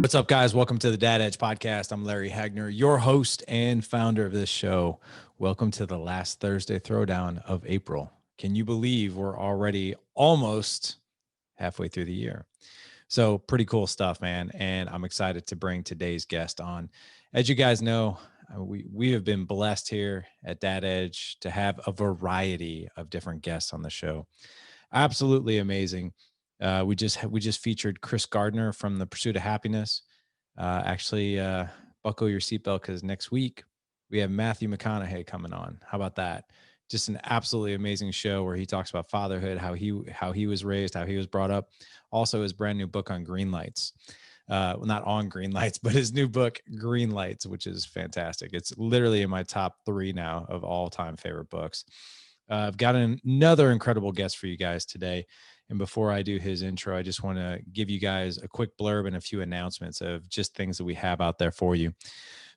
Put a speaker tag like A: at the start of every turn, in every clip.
A: What's up, guys? Welcome to the Dad Edge podcast. I'm Larry Hagner, your host and founder of this show. Welcome to the last Thursday throwdown of April. Can you believe we're already almost halfway through the year? So pretty cool stuff, man. And I'm excited to bring today's guest on. As you guys know, we have been blessed here at Dad Edge to have a variety of different guests on the show. Absolutely amazing. We just featured Chris Gardner from The Pursuit of Happiness. Buckle your seatbelt because next week we have Matthew McConaughey coming on. How about that? Just an absolutely amazing show where he talks about fatherhood, how he was raised, how he was brought up. Also, his brand new book on green lights. Well, not on green lights, but his new book, Green Lights, which is fantastic. It's literally in my top 3 now of all-time favorite books. I've got another incredible guest for you guys today. And before I do his intro, I just want to give you guys a quick blurb and a few announcements of just things that we have out there for you.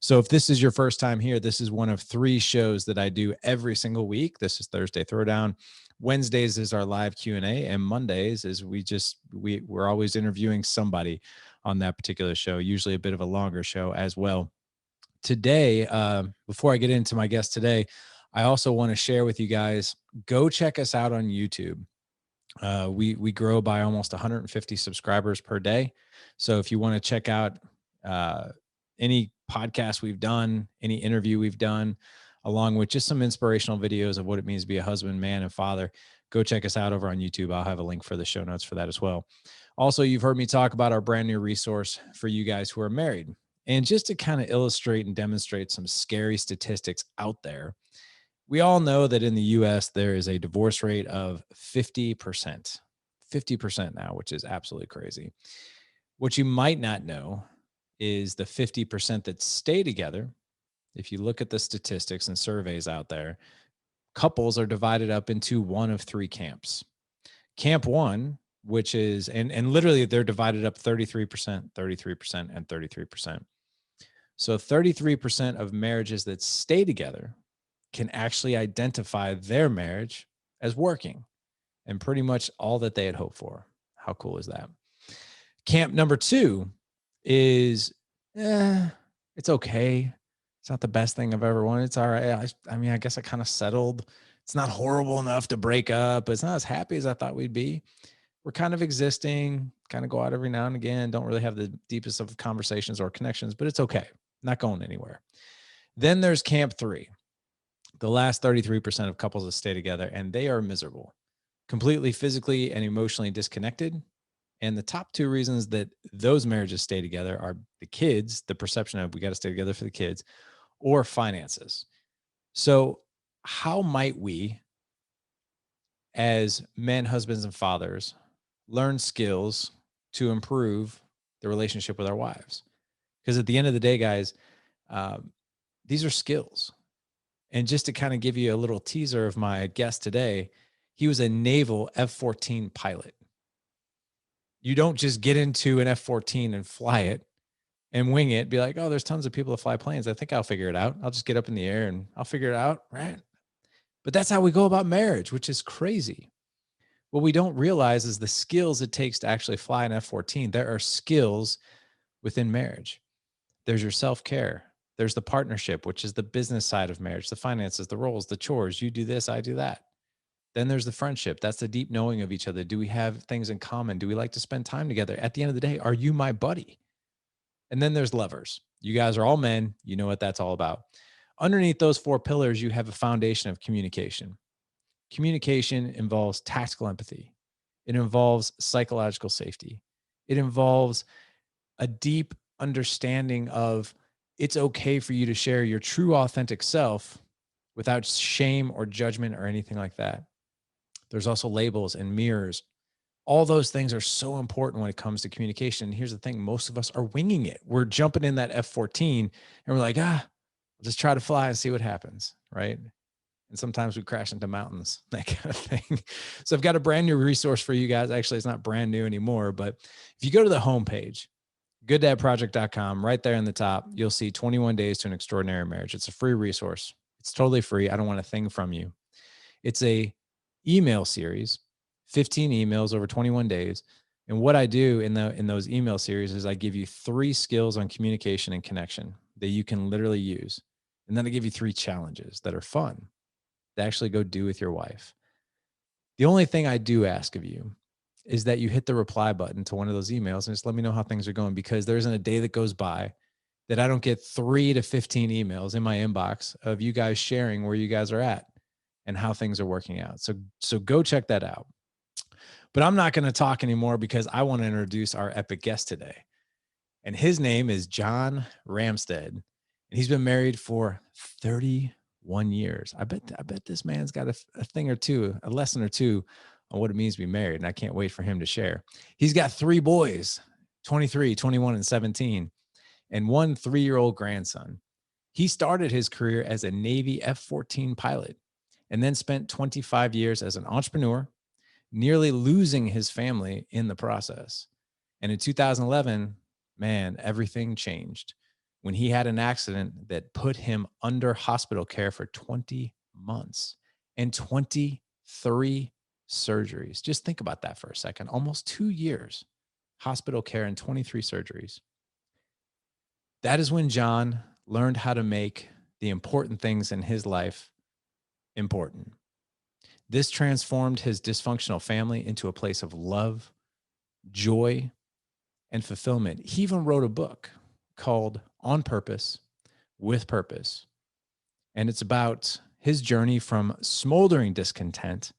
A: So if this is your first time here, this is one of 3 shows that I do every single week. This is Thursday Throwdown. Wednesdays is our live Q&A, and Mondays is we're always interviewing somebody on that particular show, usually a bit of a longer show as well. Today, before I get into my guest today, I also want to share with you guys, go check us out on YouTube. We grow by almost 150 subscribers per day. So if you want to check out any podcast we've done, any interview we've done, along with just some inspirational videos of what it means to be a husband, man, and father, go check us out over on YouTube. I'll have a link for the show notes for that as well. Also, you've heard me talk about our brand new resource for you guys who are married. And just to kind of illustrate and demonstrate some scary statistics out there, we all know that in the US, there is a divorce rate of 50%, 50% now, which is absolutely crazy. What you might not know is the 50% that stay together. If you look at the statistics and surveys out there, couples are divided up into one of 3 camps. Camp 1, which is, and literally they're divided up 33%, 33%, and 33%. So 33% of marriages that stay together can actually identify their marriage as working and pretty much all that they had hoped for. How cool is that? Camp number 2 is, it's okay. It's not the best thing I've ever wanted. It's all right. I mean, I guess I kind of settled. It's not horrible enough to break up, but it's not as happy as I thought we'd be. We're kind of existing, kind of go out every now and again. Don't really have the deepest of conversations or connections, but it's okay. Not going anywhere. Then there's Camp 3. The last 33% of couples that stay together, and they are miserable, completely physically and emotionally disconnected. And the top 2 reasons that those marriages stay together are the kids, the perception of we got to stay together for the kids, or finances. So how might we, as men, husbands, and fathers, learn skills to improve the relationship with our wives? Because at the end of the day, guys, these are skills. And just to kind of give you a little teaser of my guest today, he was a Naval F-14 pilot. You don't just get into an F-14 and fly it and wing it, be like, oh, there's tons of people that fly planes. I think I'll figure it out. I'll just get up in the air and I'll figure it out, right? But that's how we go about marriage, which is crazy. What we don't realize is the skills it takes to actually fly an F-14. There are skills within marriage. There's your self-care. There's the partnership, which is the business side of marriage, the finances, the roles, the chores. You do this, I do that. Then there's the friendship. That's the deep knowing of each other. Do we have things in common? Do we like to spend time together? At the end of the day, are you my buddy? And then there's lovers. You guys are all men. You know what that's all about. Underneath those 4 pillars, you have a foundation of communication. Communication involves tactical empathy. It involves psychological safety. It involves a deep understanding of it's okay for you to share your true authentic self without shame or judgment or anything like that. There's also labels and mirrors. All those things are so important when it comes to communication. And here's the thing, most of us are winging it. We're jumping in that F-14 and we're like, I'll just try to fly and see what happens, right? And sometimes we crash into mountains, that kind of thing. So I've got a brand new resource for you guys. Actually, it's not brand new anymore, but if you go to the homepage, gooddadproject.com, right there in the top, you'll see 21 Days to an Extraordinary Marriage. It's a free resource. It's totally free. I don't want a thing from you. It's a email series, 15 emails over 21 days And what I do in those email series is I give you 3 skills on communication and connection that you can literally use. And then I give you 3 challenges that are fun to actually go do with your wife. The only thing I do ask of you is that you hit the reply button to one of those emails and just let me know how things are going, because there isn't a day that goes by that I don't get 3 to 15 emails in my inbox of you guys sharing where you guys are at and how things are working out. So go check that out. But I'm not going to talk anymore because I want to introduce our epic guest today. And his name is John Ramstead. And he's been married for 31 years. I bet this man's got a thing or two, a lesson or two on what it means to be married. And I can't wait for him to share. He's got 3 boys, 23, 21, and 17, and 1 3-year-old grandson. He started his career as a Navy F-14 pilot and then spent 25 years as an entrepreneur, nearly losing his family in the process. And in 2011, man, everything changed when he had an accident that put him under hospital care for 20 months and 23 surgeries. Just think about that for a second. Almost 2 years hospital care and 23 surgeries. That is when John learned how to make the important things in his life important. This transformed his dysfunctional family into a place of love, joy, and fulfillment. He even wrote a book called On Purpose, with Purpose. And it's about his journey from smoldering discontent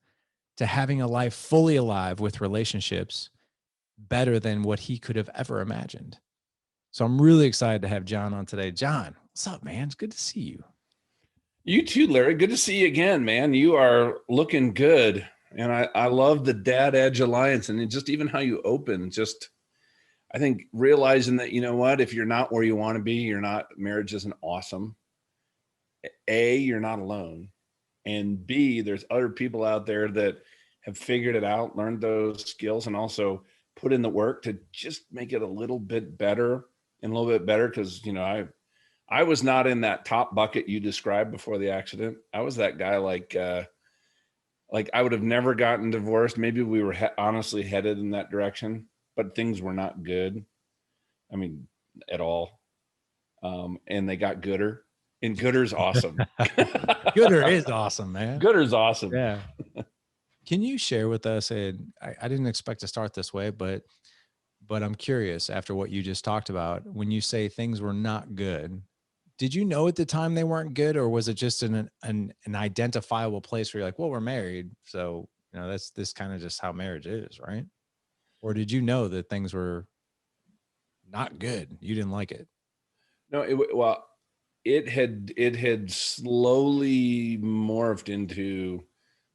A: to having a life fully alive with relationships better than what he could have ever imagined. So I'm really excited to have John on today. John, what's up, man? It's good to see you.
B: You too, Larry. Good to see you again, man. You are looking good. And I love the Dad Edge Alliance, and just even how you open, just I think realizing that, you know what, if you're not where you want to be, marriage isn't awesome. A, you're not alone. And B, there's other people out there that have figured it out, learned those skills, and also put in the work to just make it a little bit better and a little bit better. Cause I was not in that top bucket you described before the accident. I was that guy like I would have never gotten divorced. Maybe we were honestly headed in that direction, but things were not good. I mean, at all. And they got gooder, and gooder's awesome.
A: Gooder is awesome, man.
B: Gooder's awesome.
A: Yeah. Can you share with us, and I didn't expect to start this way, but I'm curious after what you just talked about, when you say things were not good, did you know at the time they weren't good, or was it just an identifiable place where you're like, well, we're married, so that's this kind of just how marriage is, right? Or did you know that things were not good? You didn't like it?
B: No, it had slowly morphed into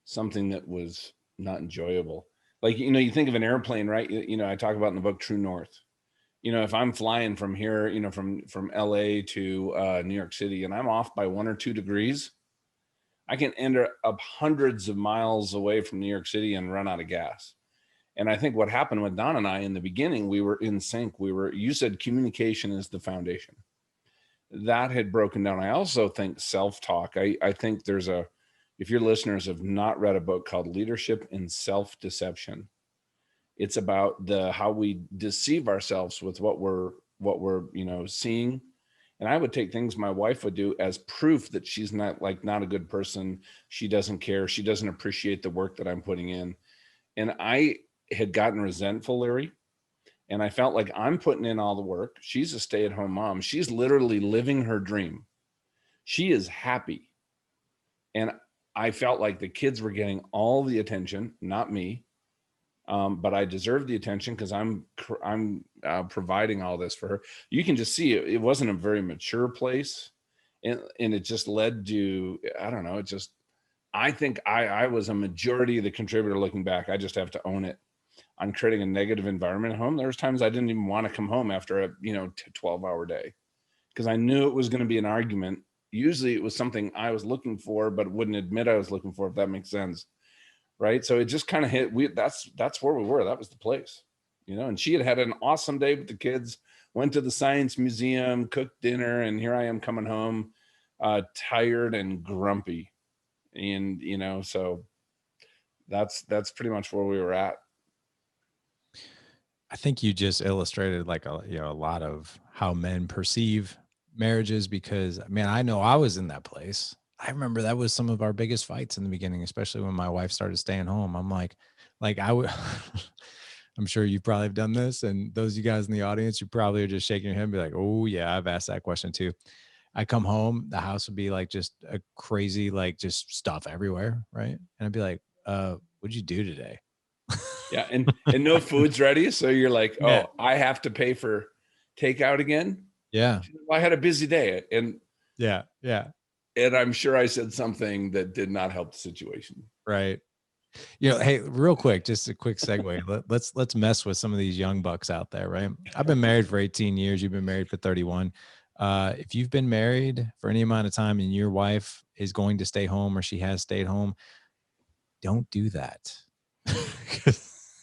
B: something that was not enjoyable. Like, you think of an airplane, right? I talk about in the book True North. If I'm flying from here, from LA to New York City, and I'm off by 1 or 2 degrees, I can end up hundreds of miles away from New York City and run out of gas. And I think what happened with Don and I in the beginning, we were in sync. You said communication is the foundation. That had broken down. I also think self-talk. I think if your listeners have not read a book called Leadership in Self-Deception, it's about how we deceive ourselves with what we're seeing. And I would take things my wife would do as proof that she's not a good person. She doesn't care. She doesn't appreciate the work that I'm putting in. And I had gotten resentful, Larry. And I felt like I'm putting in all the work. She's a stay-at-home mom. She's literally living her dream. She is happy. And I felt like the kids were getting all the attention, not me. But I deserved the attention because I'm providing all this for her. You can just see it wasn't a very mature place. And it just led to, I don't know, I think I was a majority of the contributor looking back. I just have to own it. On creating a negative environment at home. There was times I didn't even want to come home after a 12-hour day because I knew it was going to be an argument. Usually it was something I was looking for, but wouldn't admit I was looking for, if that makes sense. Right. So it just kind of hit. That's where we were. That was the place, and she had an awesome day with the kids, went to the science museum, cooked dinner, and here I am coming home tired and grumpy. And, so that's pretty much where we were at.
A: I think you just illustrated like a lot of how men perceive marriages, because man, I know I was in that place. I remember that was some of our biggest fights in the beginning, especially when my wife started staying home. I'm like I would I'm sure you probably have done this, and those of you guys in the audience, you probably are just shaking your head and be like, "Oh yeah, I've asked that question too." I come home, the house would be like just a crazy, like just stuff everywhere, right? And I'd be like, what'd you do today?"
B: Yeah, and no food's ready, so you're like,
A: Yeah.
B: "Oh, I have to pay for takeout again?"
A: Yeah.
B: "Well, I had a busy day,"
A: Yeah. Yeah.
B: and I'm sure I said something that did not help the situation.
A: Right. Hey, real quick, just a quick segue. Let's mess with some of these young bucks out there, right? I've been married for 18 years. You've been married for 31. If you've been married for any amount of time and your wife is going to stay home or she has stayed home, don't do that.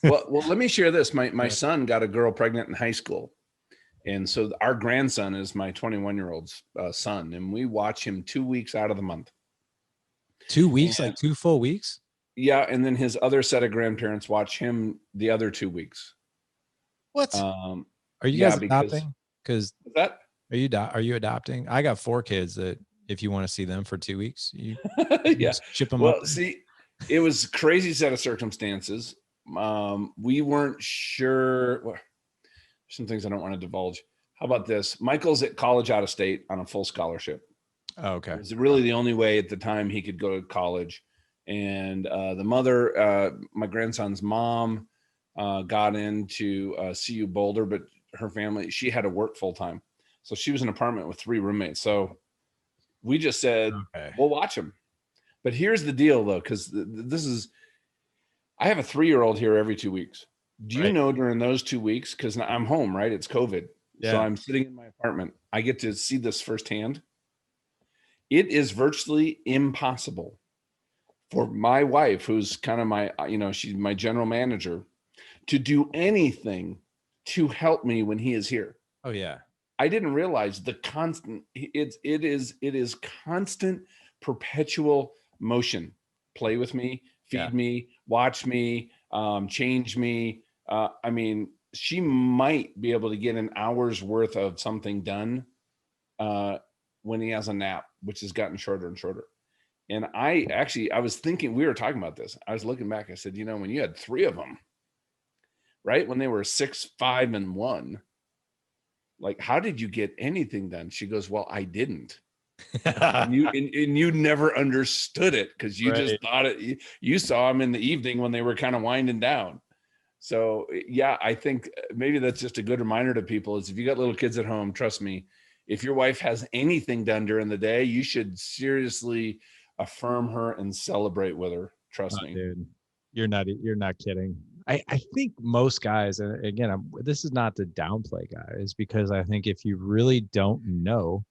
B: Well, let me share this. My
A: Yeah.
B: son got a girl pregnant in high school, and so our grandson is my 21-year-old's son, and we watch him 2 weeks out of the month.
A: 2 weeks, like
B: And
A: 2 full weeks.
B: yeah, and then his other set of grandparents watch him the other 2 weeks.
A: What?
B: Um,
A: Are you
B: yeah,
A: guys
B: because
A: adopting? Because
B: that
A: are you adopting? I got 4 kids that if you want to see them for 2 weeks, you
B: yeah.
A: just ship them up
B: Well,
A: there.
B: see, it was a crazy set of circumstances. We weren't sure. Well, some things I don't want to divulge. How about this? Michael's at college out of state on a full scholarship.
A: Oh,
B: It
A: okay.
B: was really the only way at the time he could go to college. And the mother, my grandson's mom, got into CU Boulder, but her family, she had to work full time. So she was in an apartment with 3 roommates. So we just said,
A: Okay.
B: we'll watch him. But here's the deal, though, because this is, I have a 3-year-old here every 2 weeks. Do you
A: Right.
B: know during those 2 weeks, because I'm home, right? It's COVID. So
A: Yeah.
B: I'm sitting in my apartment. I get to see this firsthand. It is virtually impossible for my wife, who's kind of my, she's my general manager, to do anything to help me when he is here.
A: Oh, yeah.
B: I didn't realize the constant, it is constant, perpetual motion. Play with me,
A: Yeah.
B: feed me, watch me, change me. I mean, she might be able to get an hour's worth of something done when he has a nap, which has gotten shorter and shorter. And I was thinking, we were talking about this. I was looking back. I said, when you had 3 of them, right? When they were 6, 5, and 1, like, how did you get anything done? She goes, well, I didn't. And you never understood it because you just
A: Right.
B: thought it, you saw them in the evening when they were kind of winding down. So yeah, I think maybe that's just a good reminder to people is if you got little kids at home, trust me, if your wife has anything done during the day, you should seriously affirm her and celebrate with her.
A: Oh,
B: Trust me.
A: dude, you're not kidding. I think most guys, and again, this is not to downplay guys, because I think if you really don't know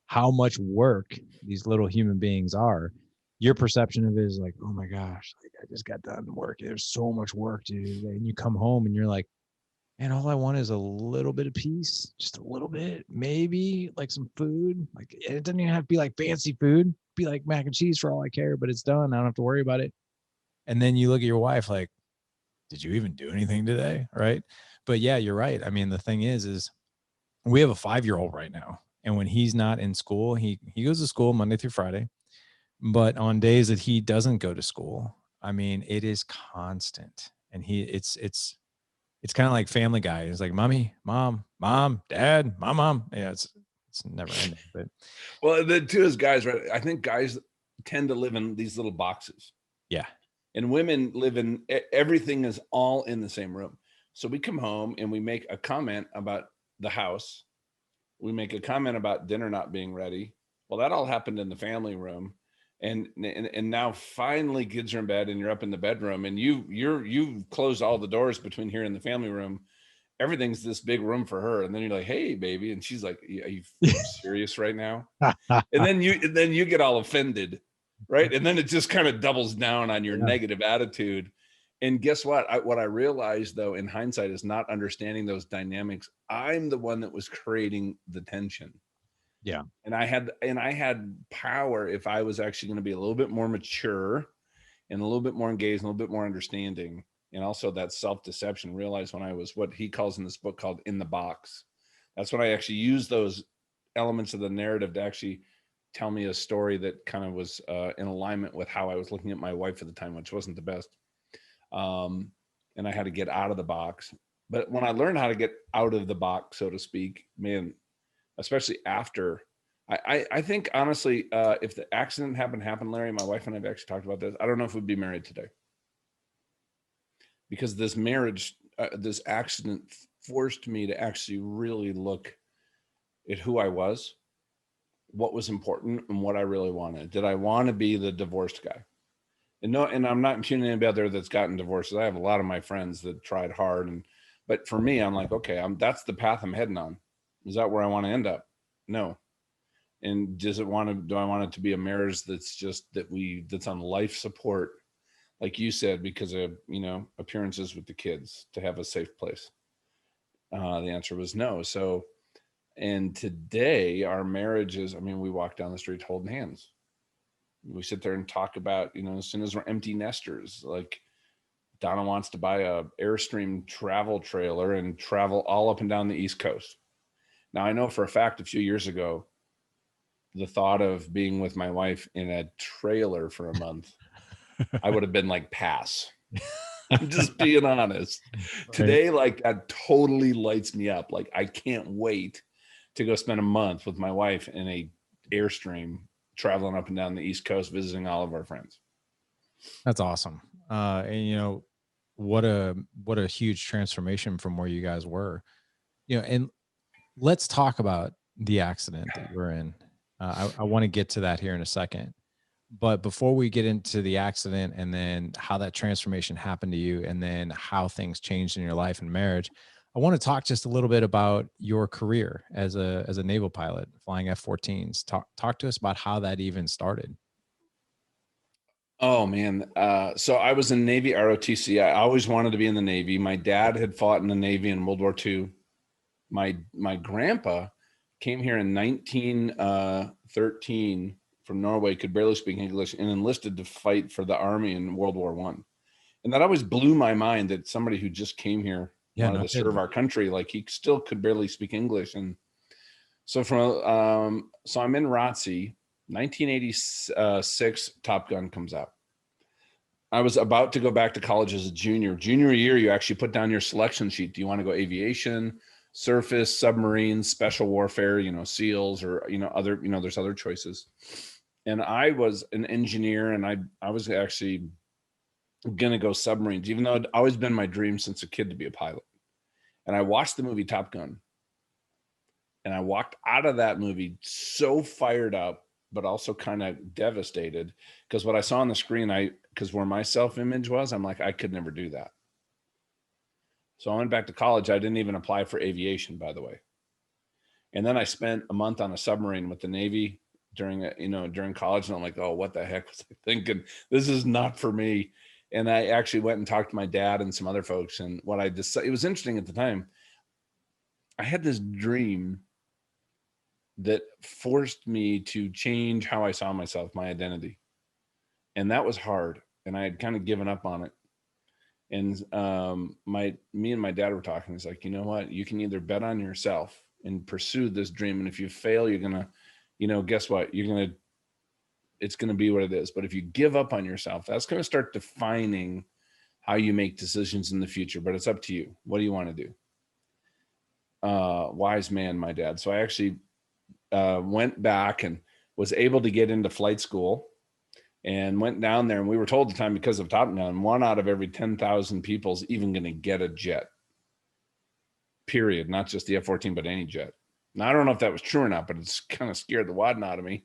A: how much work these little human beings are, your perception of it is like, oh my gosh, like I just got done work. There's so much work to do. And you come home and you're like, man, all I want is a little bit of peace, just a little bit, maybe like some food. Like it doesn't even have to be like fancy food, be like mac and cheese for all I care, but it's done. I don't have to worry about it. And then you look at your wife like, did you even do anything today? Right. But yeah, you're right. I mean, the thing is we have a 5-year-old right now. And when he's not in school, he goes to school Monday through Friday. But on days that he doesn't go to school, I mean, it is constant. And it's kind of like Family Guy. It's like mommy, mom, dad, mom. Yeah, it's never ending. But
B: Well, the two is guys, right? I think guys tend to live in these little boxes.
A: yeah.
B: And women live in everything is all in the same room. So we come home and we make a comment about the house. We make a comment about dinner not being ready. Well, that all happened in the family room. And now finally kids are in bed and you're up in the bedroom and you've closed all the doors between here and the family room. Everything's this big room for her. And then you're like, hey, baby. And she's like, are you serious right now? And then you get all offended, right? And then it just kind of doubles down on your
A: Yeah.
B: negative attitude. And guess what? What I realized though in hindsight is not understanding those dynamics. I'm the one that was creating the tension.
A: Yeah.
B: And I had power if I was actually going to be a little bit more mature and a little bit more engaged, and a little bit more understanding. and also that self-deception. Realized when I was what he calls in this book called in the box. That's when I actually used those elements of the narrative to actually tell me a story that kind of was in alignment with how I was looking at my wife at the time, which wasn't the best. And I had to get out of the box. But when I learned how to get out of the box, so to speak, man, especially after, I think honestly, if the accident happened, Larry, my wife and I have actually talked about this. I don't know if we'd be married today, because this marriage, this accident forced me to actually really look at who I was, what was important, and what I really wanted. Did I want to be the divorced guy? And no, and I'm not impugning anybody out there that's gotten divorces. I have a lot of my friends that tried hard, but for me, I'm like, okay, that's the path I'm heading on. Is that where I want to end up? No. And do I want it to be a marriage that's that's on life support, like you said, because of, appearances with the kids, to have a safe place? The answer was no. So, and today our marriage is, we walk down the street holding hands. We sit there and talk about, as soon as we're empty nesters, like Donna wants to buy a Airstream travel trailer and travel all up and down the East Coast. Now, I know for a fact a few years ago, the thought of being with my wife in a trailer for a month, I would have been like, pass. I'm just being honest. Right. Today, like, that totally lights me up. Like, I can't wait to go spend a month with my wife in a Airstream traveling up and down the East Coast, visiting all of our friends.
A: That's awesome. And what a huge transformation from where you guys were, and let's talk about the accident that you were in. I want to get to that here in a second. But before we get into the accident and then how that transformation happened to you and then how things changed in your life and marriage, I want to talk just a little bit about your career as a naval pilot flying F-14s. Talk to us about how that even started.
B: Oh man. So I was in Navy ROTC. I always wanted to be in the Navy. My dad had fought in the Navy in World War II. My grandpa came here in 1913 from Norway, could barely speak English, and enlisted to fight for the Army in World War I. And that always blew my mind, that somebody who just came here wanted to serve our country, like he still could barely speak English. And so so I'm in ROTC. 1986 Top Gun comes out. I was about to go back to college as a junior. Junior year, you actually put down your selection sheet. Do you want to go aviation, surface, submarines, special warfare, SEALs, or, other, there's other choices. And I was an engineer, and I was actually going to go submarines, even though it'd always been my dream since a kid to be a pilot. And I watched the movie Top Gun, and I walked out of that movie so fired up, but also kind of devastated, because what I saw on the screen, because where my self-image was, I'm like, I could never do that. So I went back to college. I didn't even apply for aviation, by the way. And then I spent a month on a submarine with the Navy during college. And I'm like, oh, what the heck was I thinking? This is not for me. And I actually went and talked to my dad and some other folks. And what I decided, it was interesting at the time, I had this dream that forced me to change how I saw myself, my identity. And that was hard. And I had kind of given up on it. And me and my dad were talking. He's like, you know what? You can either bet on yourself and pursue this dream. And if you fail, you're going to, guess what? It's going to be what it is. But if you give up on yourself, that's going to start defining how you make decisions in the future. But it's up to you. What do you want to do? Wise man, my dad. So I actually went back and was able to get into flight school, and went down there. And we were told at the time, because of Top Gun, 1 out of every 10,000 people is even going to get a jet, period. Not just the F-14, but any jet. Now, I don't know if that was true or not, but it's kind of scared the wadding out of me.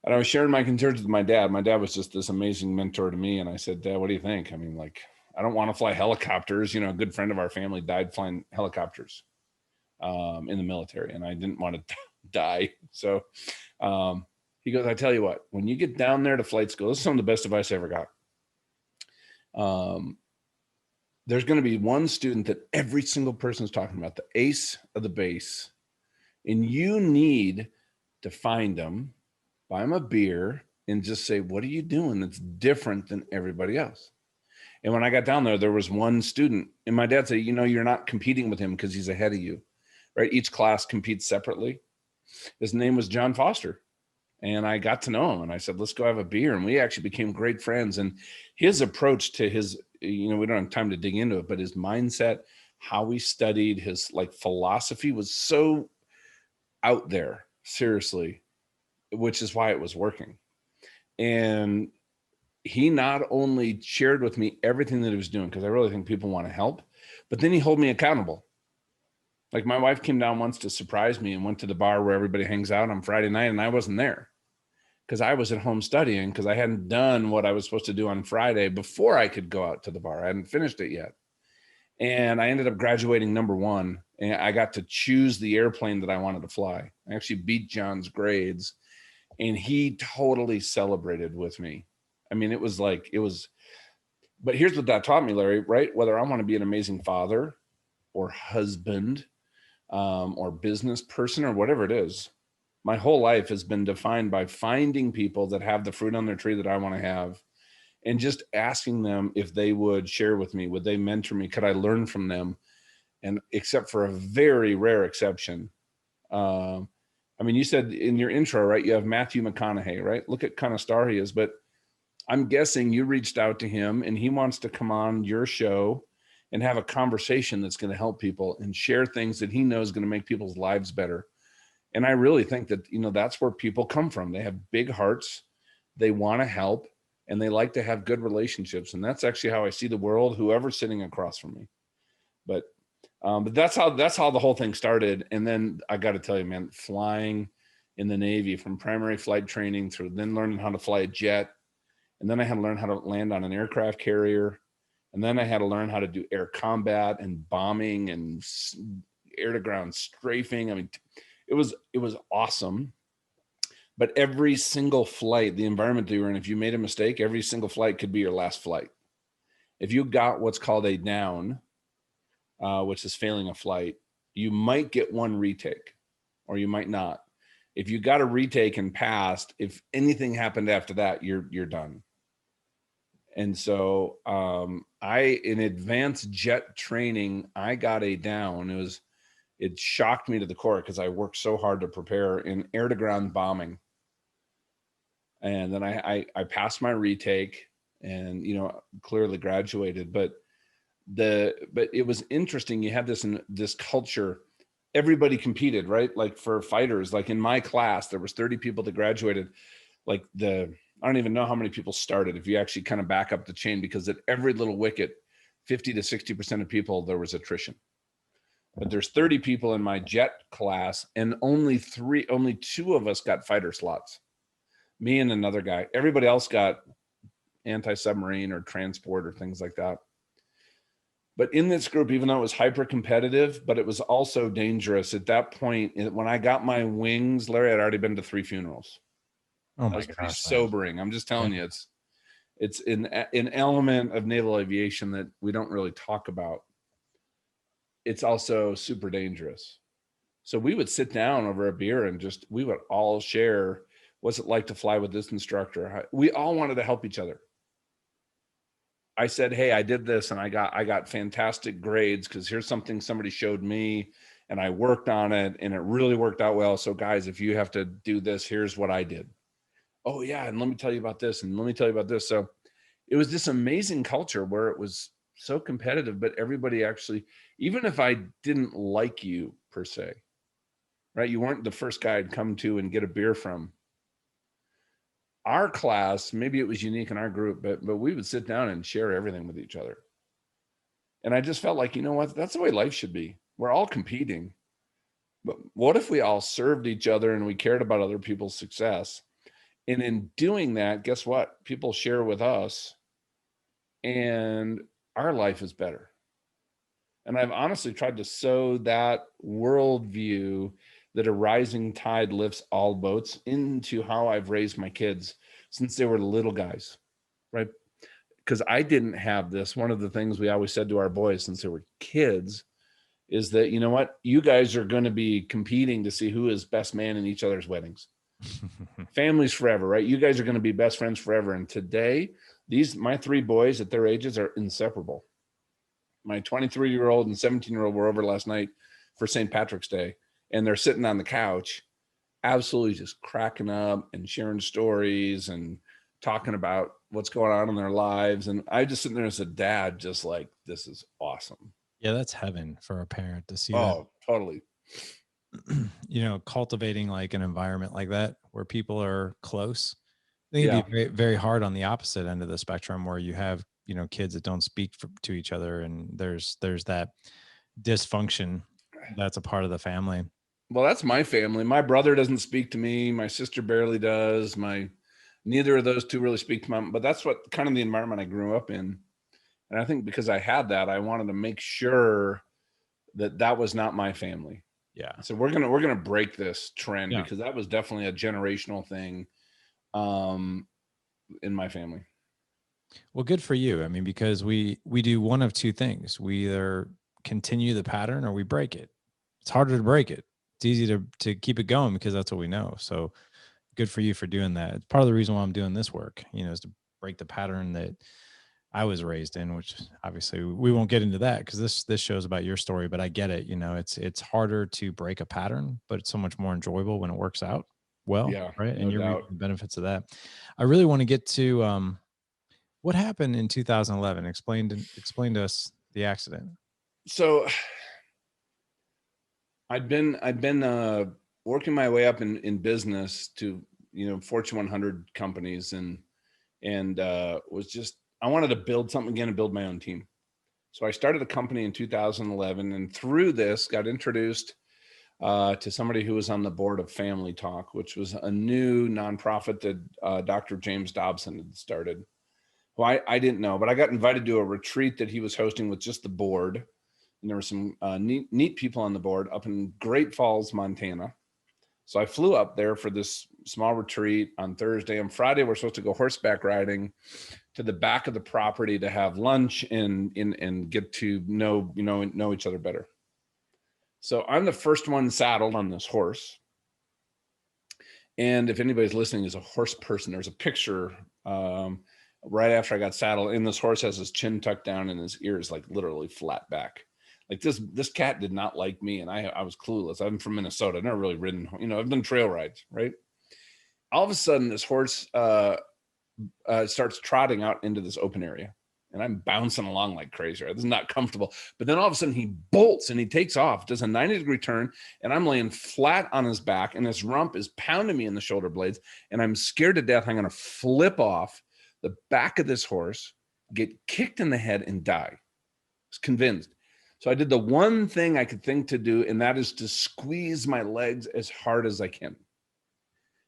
B: And I was sharing my concerns with my dad. My dad was just this amazing mentor to me. And I said, Dad, what do you think? I don't want to fly helicopters. A good friend of our family died flying helicopters in the military, and I didn't want to die. So he goes, I tell you what, when you get down there to flight school, this is some of the best advice I ever got. There's going to be one student that every single person is talking about, the ace of the base. And you need to find them, buy them a beer, and just say, what are you doing that's different than everybody else? And when I got down there was one student, and my dad said, you're not competing with him because he's ahead of you, right? Each class competes separately. His name was John Foster. And I got to know him, and I said, let's go have a beer. And we actually became great friends. And his approach to his, we don't have time to dig into it, but his mindset, how he studied, his like philosophy was so out there, seriously, which is why it was working. And he not only shared with me everything that he was doing, because I really think people want to help, but then he held me accountable. Like my wife came down once to surprise me and went to the bar where everybody hangs out on Friday night, and I wasn't there because I was at home studying, because I hadn't done what I was supposed to do on Friday before I could go out to the bar. I hadn't finished it yet. And I ended up graduating number 1, and I got to choose the airplane that I wanted to fly. I actually beat John's grades, and he totally celebrated with me. I mean, but here's what that taught me, Larry, right? Whether I want to be an amazing father or husband, or business person or whatever it is, my whole life has been defined by finding people that have the fruit on their tree that I want to have, and just asking them if they would share with me, would they mentor me, could I learn from them? And except for a very rare exception, I mean, you said in your intro, right, you have Matthew McConaughey, right? Look at kind of star he is, but I'm guessing you reached out to him and he wants to come on your show and have a conversation that's going to help people and share things that he knows is going to make people's lives better. And I really think that, that's where people come from. They have big hearts, they want to help, and they like to have good relationships. And that's actually how I see the world, whoever's sitting across from me. But that's how the whole thing started. And then I got to tell you, man, flying in the Navy, from primary flight training through then learning how to fly a jet. And then I had to learn how to land on an aircraft carrier. And then I had to learn how to do air combat and bombing and air to ground strafing. I mean, it was awesome. But every single flight, the environment that you were in, if you made a mistake, every single flight could be your last flight. If you got what's called a down, which is failing a flight, you might get one retake or you might not. If you got a retake and passed, if anything happened after that, you're done. And so in advanced jet training, I got a down. It shocked me to the core because I worked so hard to prepare in air to ground bombing. And then I passed my retake and, clearly graduated, but it was interesting. You have this culture, everybody competed, right? Like for fighters, like in my class, there was 30 people that graduated. Like I don't even know how many people started if you actually kind of back up the chain, because at every little wicket, 50 to 60% of people, there was attrition. But there's 30 people in my jet class, and only 2 of us got fighter slots. Me and another guy. Everybody else got anti-submarine or transport or things like that. But in this group, even though it was hyper competitive, but it was also dangerous at that point. When I got my wings, Larry, I'd already been to 3 funerals.
A: Oh
B: that was
A: my
B: pretty
A: gosh,
B: sobering. I'm just telling you, it's an element of naval aviation that we don't really talk about. It's also super dangerous. So we would sit down over a beer and we would all share, what's it like to fly with this instructor? We all wanted to help each other. I said, hey, I did this and I got fantastic grades because here's something somebody showed me and I worked on it and it really worked out well. So guys, if you have to do this, here's what I did. Oh yeah. And let me tell you about this. And let me tell you about this. So it was this amazing culture where it was so competitive, but everybody actually, even if I didn't like you per se, right? You weren't the first guy I'd come to and get a beer from. Our class, maybe it was unique in our group, but we would sit down and share everything with each other. And I just felt like, you know what? That's the way life should be. We're all competing. But what if we all served each other and we cared about other people's success? And in doing that, guess what? People share with us and our life is better. And I've honestly tried to sow that worldview that a rising tide lifts all boats into how I've raised my kids since they were little guys, right? Because I didn't have this. One of the things we always said to our boys since they were kids is that, you know what, you guys are going to be competing to see who is best man in each other's weddings. Families forever, right? You guys are going to be best friends forever. And today, My 3 boys at their ages are inseparable. My 23-year-old and 17-year-old were over last night for St. Patrick's Day, and they're sitting on the couch, absolutely just cracking up and sharing stories and talking about what's going on in their lives. And I just sitting there as a dad, just like, this is awesome.
A: Yeah, that's heaven for a parent to see that.
B: Oh, totally.
A: Cultivating like an environment like that where people are close. I think
B: Yeah.
A: it'd be very, very hard on the opposite end of the spectrum where you have, kids that don't speak to each other, and there's that dysfunction that's a part of the family.
B: Well, that's my family. My brother doesn't speak to me. My sister barely does. Neither of those two really speak to mom, but that's what kind of the environment I grew up in. And I think because I had that, I wanted to make sure that was not my family.
A: Yeah.
B: So we're gonna break this trend,
A: Yeah.
B: because that was definitely a generational thing in my family.
A: Well, good for you. I mean, because we do one of two things. We either continue the pattern or we break it. It's harder to break it. It's easy to keep it going because that's what we know. So good for you for doing that. It's part of the reason why I'm doing this work, is to break the pattern that I was raised in, which obviously we won't get into that because this show's about your story, but I get it. It's harder to break a pattern, but it's so much more enjoyable when it works out well.
B: Yeah,
A: Right.
B: no
A: And you're
B: doubt.
A: reaping the benefits of that. I really want to get to what happened in 2011. Explain to us the accident.
B: So I'd been working my way up in business to, Fortune 100 companies, and was just, I wanted to build something again and build my own team. So I started a company in 2011, and through this got introduced to somebody who was on the board of Family Talk, which was a new nonprofit that Dr. James Dobson had started, who I didn't know, but I got invited to a retreat that he was hosting with just the board. And there were some neat people on the board up in Great Falls, Montana. So I flew up there for this small retreat on Thursday. On Friday, we're supposed to go horseback riding to the back of the property to have lunch and get to know each other better. So I'm the first one saddled on this horse. And if anybody's listening is a horse person, there's a picture right after I got saddled, and this horse has his chin tucked down and his ears like literally flat back. Like this cat did not like me, and I was clueless. I'm from Minnesota. I've never really ridden, I've done trail rides, right? All of a sudden, this horse starts trotting out into this open area, and I'm bouncing along like crazy. Right? This is not comfortable. But then all of a sudden, he bolts and he takes off, does a 90-degree turn, and I'm laying flat on his back, and his rump is pounding me in the shoulder blades, and I'm scared to death. I'm going to flip off the back of this horse, get kicked in the head, and die. I was convinced. So I did the one thing I could think to do, and that is to squeeze my legs as hard as I can.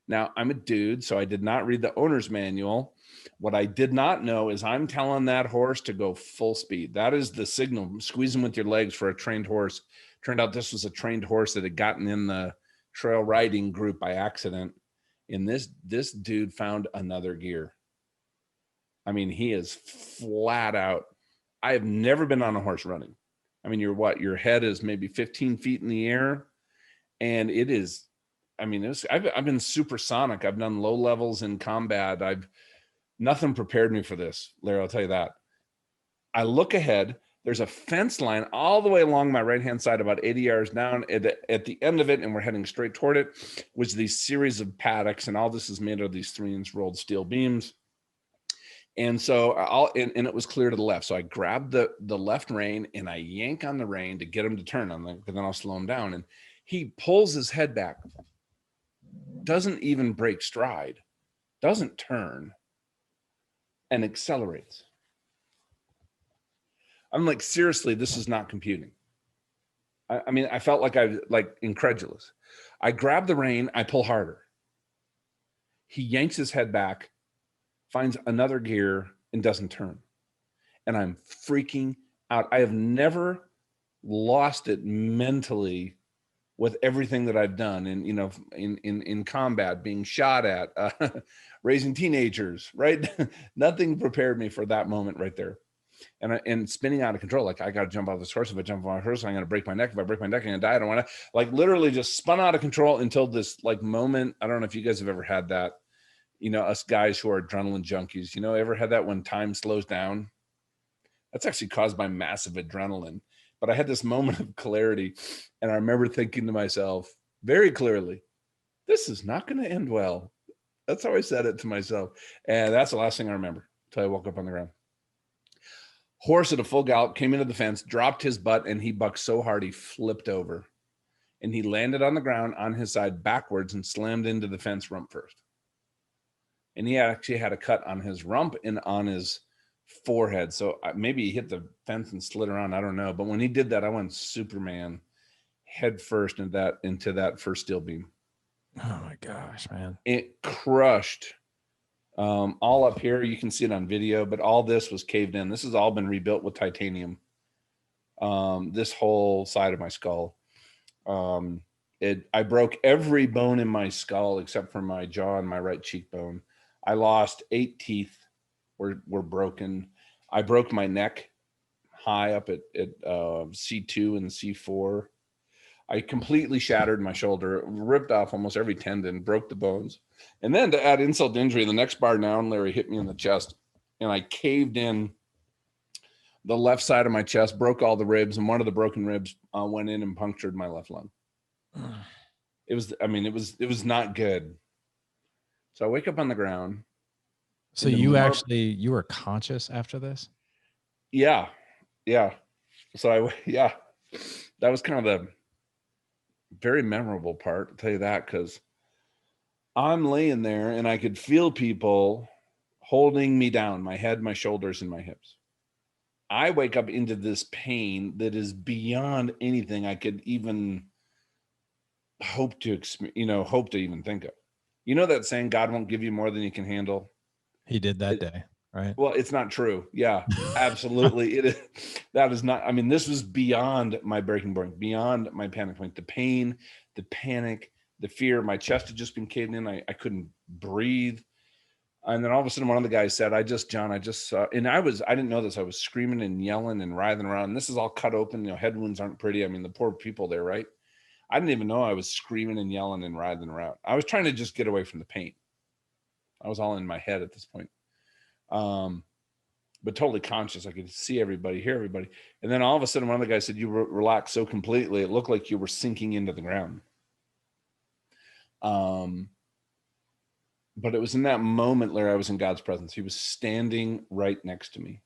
B: Now, I'm a dude, so I did not read the owner's manual. What I did not know is I'm telling that horse to go full speed. That is the signal, squeezing with your legs for a trained horse. Turned out this was a trained horse that had gotten in the trail riding group by accident. And this dude found another gear. I mean, he is flat out. I have never been on a horse running. I mean, your head is maybe 15 feet in the air, and it is, I've been supersonic. I've done low levels in combat. Nothing prepared me for this, Larry, I'll tell you that. I look ahead, there's a fence line all the way along my right-hand side, about 80 yards down. At the end of it, and we're heading straight toward it, was these series of paddocks, and all this is made of these 3-inch rolled steel beams. And so and it was clear to the left. So I grabbed the left rein and I yank on the rein to get him to turn on because then I'll slow him down. And he pulls his head back, doesn't even break stride, doesn't turn, and accelerates. I'm like, seriously, this is not computing. I felt like incredulous. I grab the rein, I pull harder. He yanks his head back, finds another gear, and doesn't turn. And I'm freaking out. I have never lost it mentally with everything that I've done in combat, being shot at, raising teenagers, right? Nothing prepared me for that moment right there. And spinning out of control. Like, I got to jump off this horse. If I jump off my horse, I'm going to break my neck. If I break my neck, I'm going to die. I don't want to, literally just spun out of control until this moment. I don't know if you guys have ever had that. you know, us guys who are adrenaline junkies, you know, ever had that when time slows down? That's actually caused by massive adrenaline. But I had this moment of clarity, and I remember thinking to myself very clearly, this is not going to end well. That's how I said it to myself. And that's the last thing I remember until I woke up on the ground. Horse at a full gallop came into the fence, dropped his butt, and he bucked so hard he flipped over. And he landed on the ground on his side backwards and slammed into the fence rump first. And he actually had a cut on his rump and on his forehead. So maybe he hit the fence and slid around. I don't know. But when he did that, I went Superman head first into that first steel beam.
A: Oh my gosh, man.
B: It crushed all up here. You can see it on video, but all this was caved in. This has all been rebuilt with titanium. This whole side of my skull. I broke every bone in my skull except for my jaw and my right cheekbone. I lost 8 teeth were broken. I broke my neck high up at C2 and C4. I completely shattered my shoulder, ripped off almost every tendon, broke the bones. And then to add insult to injury, the next bar down, Larry hit me in the chest, and I caved in the left side of my chest, broke all the ribs, and one of the broken ribs went in and punctured my left lung. It was not good. So I wake up on the ground.
A: So you were conscious after this?
B: Yeah. So that was kind of the very memorable part, I'll tell you that, because I'm laying there and I could feel people holding me down, my head, my shoulders, and my hips. I wake up into this pain that is beyond anything I could even hope to even think of. You know that saying, God won't give you more than you can handle?
A: He did that day, right?
B: Well, it's not true. Yeah, absolutely. That is not, this was beyond my breaking point, beyond my panic point. The pain, the panic, the fear. My chest had just been caved in. I couldn't breathe. And then all of a sudden, one of the guys said, I just saw, and I didn't know this. I was screaming and yelling and writhing around. And this is all cut open. Head wounds aren't pretty. The poor people there, right? I didn't even know I was screaming and yelling and writhing around. I was trying to just get away from the pain. I was all in my head at this point. But totally conscious. I could see everybody, hear everybody. And then all of a sudden, one of the guys said, you relaxed so completely, it looked like you were sinking into the ground. But it was in that moment, Larry, I was in God's presence. He was standing right next to me.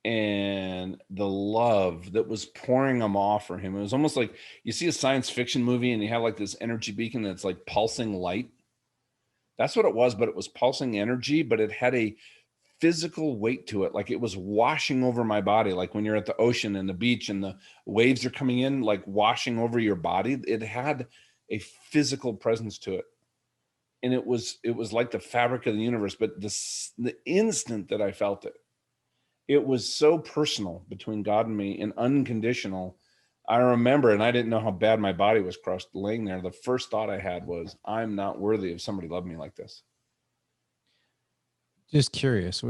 B: And the love that was pouring him off for him, it was almost like you see a science fiction movie and you have like this energy beacon that's like pulsing light. That's what it was, but it was pulsing energy, but it had a physical weight to it. Like it was washing over my body. Like when you're at the ocean and the beach and the waves are coming in, like washing over your body. It had a physical presence to it. And it was like the fabric of the universe. But the instant that I felt it, it was so personal between God and me and unconditional. I remember, and I didn't know how bad my body was crushed laying there. The first thought I had was, I'm not worthy of somebody loving me like this.
A: Just curious,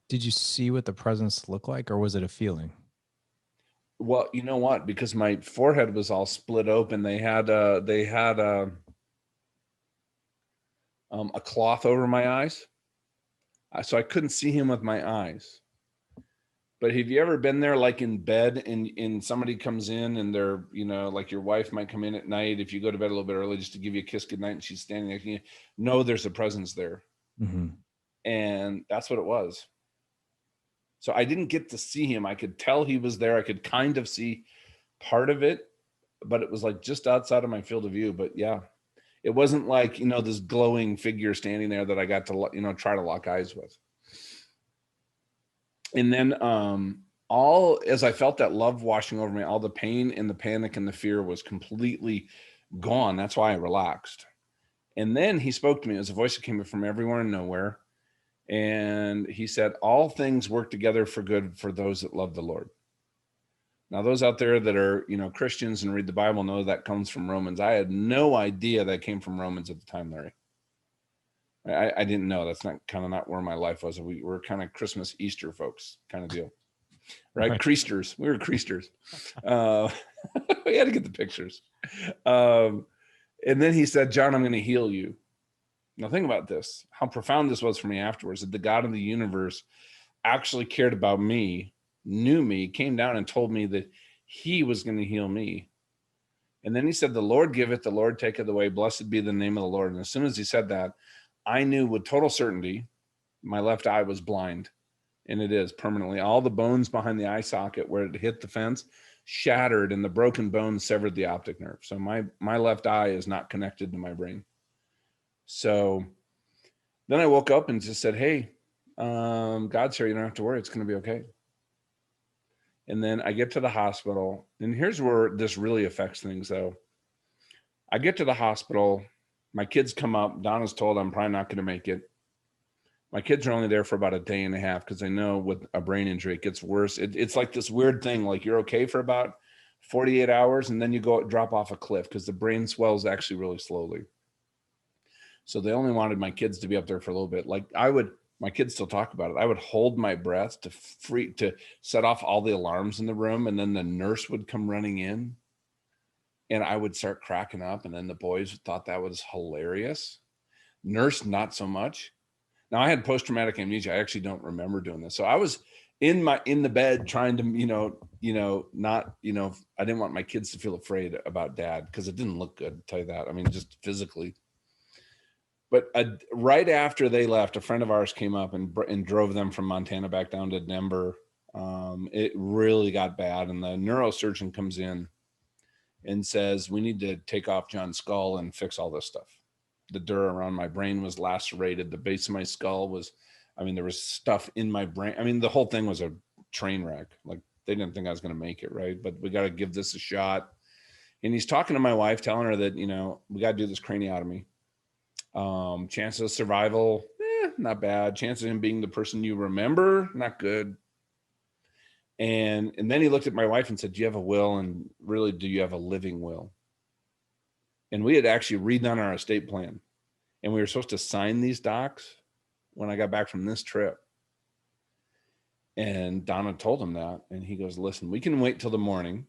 A: did you see what the presence looked like, or was it a feeling?
B: Well, you know what? Because my forehead was all split open. They had a cloth over my eyes, so I couldn't see him with my eyes. But have you ever been there, like in bed, and somebody comes in and they're, like your wife might come in at night if you go to bed a little bit early just to give you a kiss goodnight, and she's standing next to you. No, there's a presence there.
A: Mm-hmm.
B: And that's what it was. So I didn't get to see him. I could tell he was there. I could kind of see part of it, but it was like just outside of my field of view. But yeah, it wasn't like, this glowing figure standing there that I got to, try to lock eyes with. And then as I felt that love washing over me, all the pain and the panic and the fear was completely gone. That's why I relaxed. And then he spoke to me. It was a voice that came from everywhere and nowhere. And he said, all things work together for good for those that love the Lord. Now, those out there that are, Christians and read the Bible know that comes from Romans. I had no idea that came from Romans at the time, Larry. I didn't know. That's not where my life was. We were kind of Christmas, Easter folks kind of deal, right? Creasters. We were creasters. We had to get the pictures. And then he said, John, I'm going to heal you. Now think about this, how profound this was for me afterwards, that the God of the universe actually cared about me, knew me, came down and told me that he was going to heal me. And then he said, the Lord giveth, the Lord taketh away, blessed be the name of the Lord. And as soon as he said that, I knew with total certainty my left eye was blind. And it is permanently. All the bones behind the eye socket where it hit the fence shattered, and the broken bones severed the optic nerve. So my left eye is not connected to my brain. So then I woke up and just said, hey, God's here. You don't have to worry. It's going to be okay. And then I get to the hospital, and here's where this really affects things, though. I get to the hospital. My kids come up. Donna's told I'm probably not going to make it. My kids are only there for about a day and a half because I know with a brain injury, it gets worse. It's like this weird thing, like you're okay for about 48 hours, and then you drop off a cliff because the brain swells actually really slowly. So they only wanted my kids to be up there for a little bit. Like my kids still talk about it. I would hold my breath to set off all the alarms in the room, and then the nurse would come running in, and I would start cracking up, and then the boys thought that was hilarious. Nurse, not so much. Now I had post-traumatic amnesia. I actually don't remember doing this. So I was in the bed trying to, I didn't want my kids to feel afraid about dad because it didn't look good, I'll tell you that. I mean, just physically. But right after they left, a friend of ours came up and drove them from Montana back down to Denver. It really got bad. And the neurosurgeon comes in and says, we need to take off John's skull and fix all this stuff. The dura around my brain was lacerated. The base of my skull was, there was stuff in my brain. The whole thing was a train wreck. Like they didn't think I was going to make it, right? But we got to give this a shot. And he's talking to my wife, telling her that, we got to do this craniotomy. Chances of survival, not bad. Chances of him being the person you remember, not good. And then he looked at my wife and said, do you have a will? And really, do you have a living will? And we had actually redone our estate plan, and we were supposed to sign these docs when I got back from this trip. And Donna told him that, and he goes, listen, we can wait till the morning,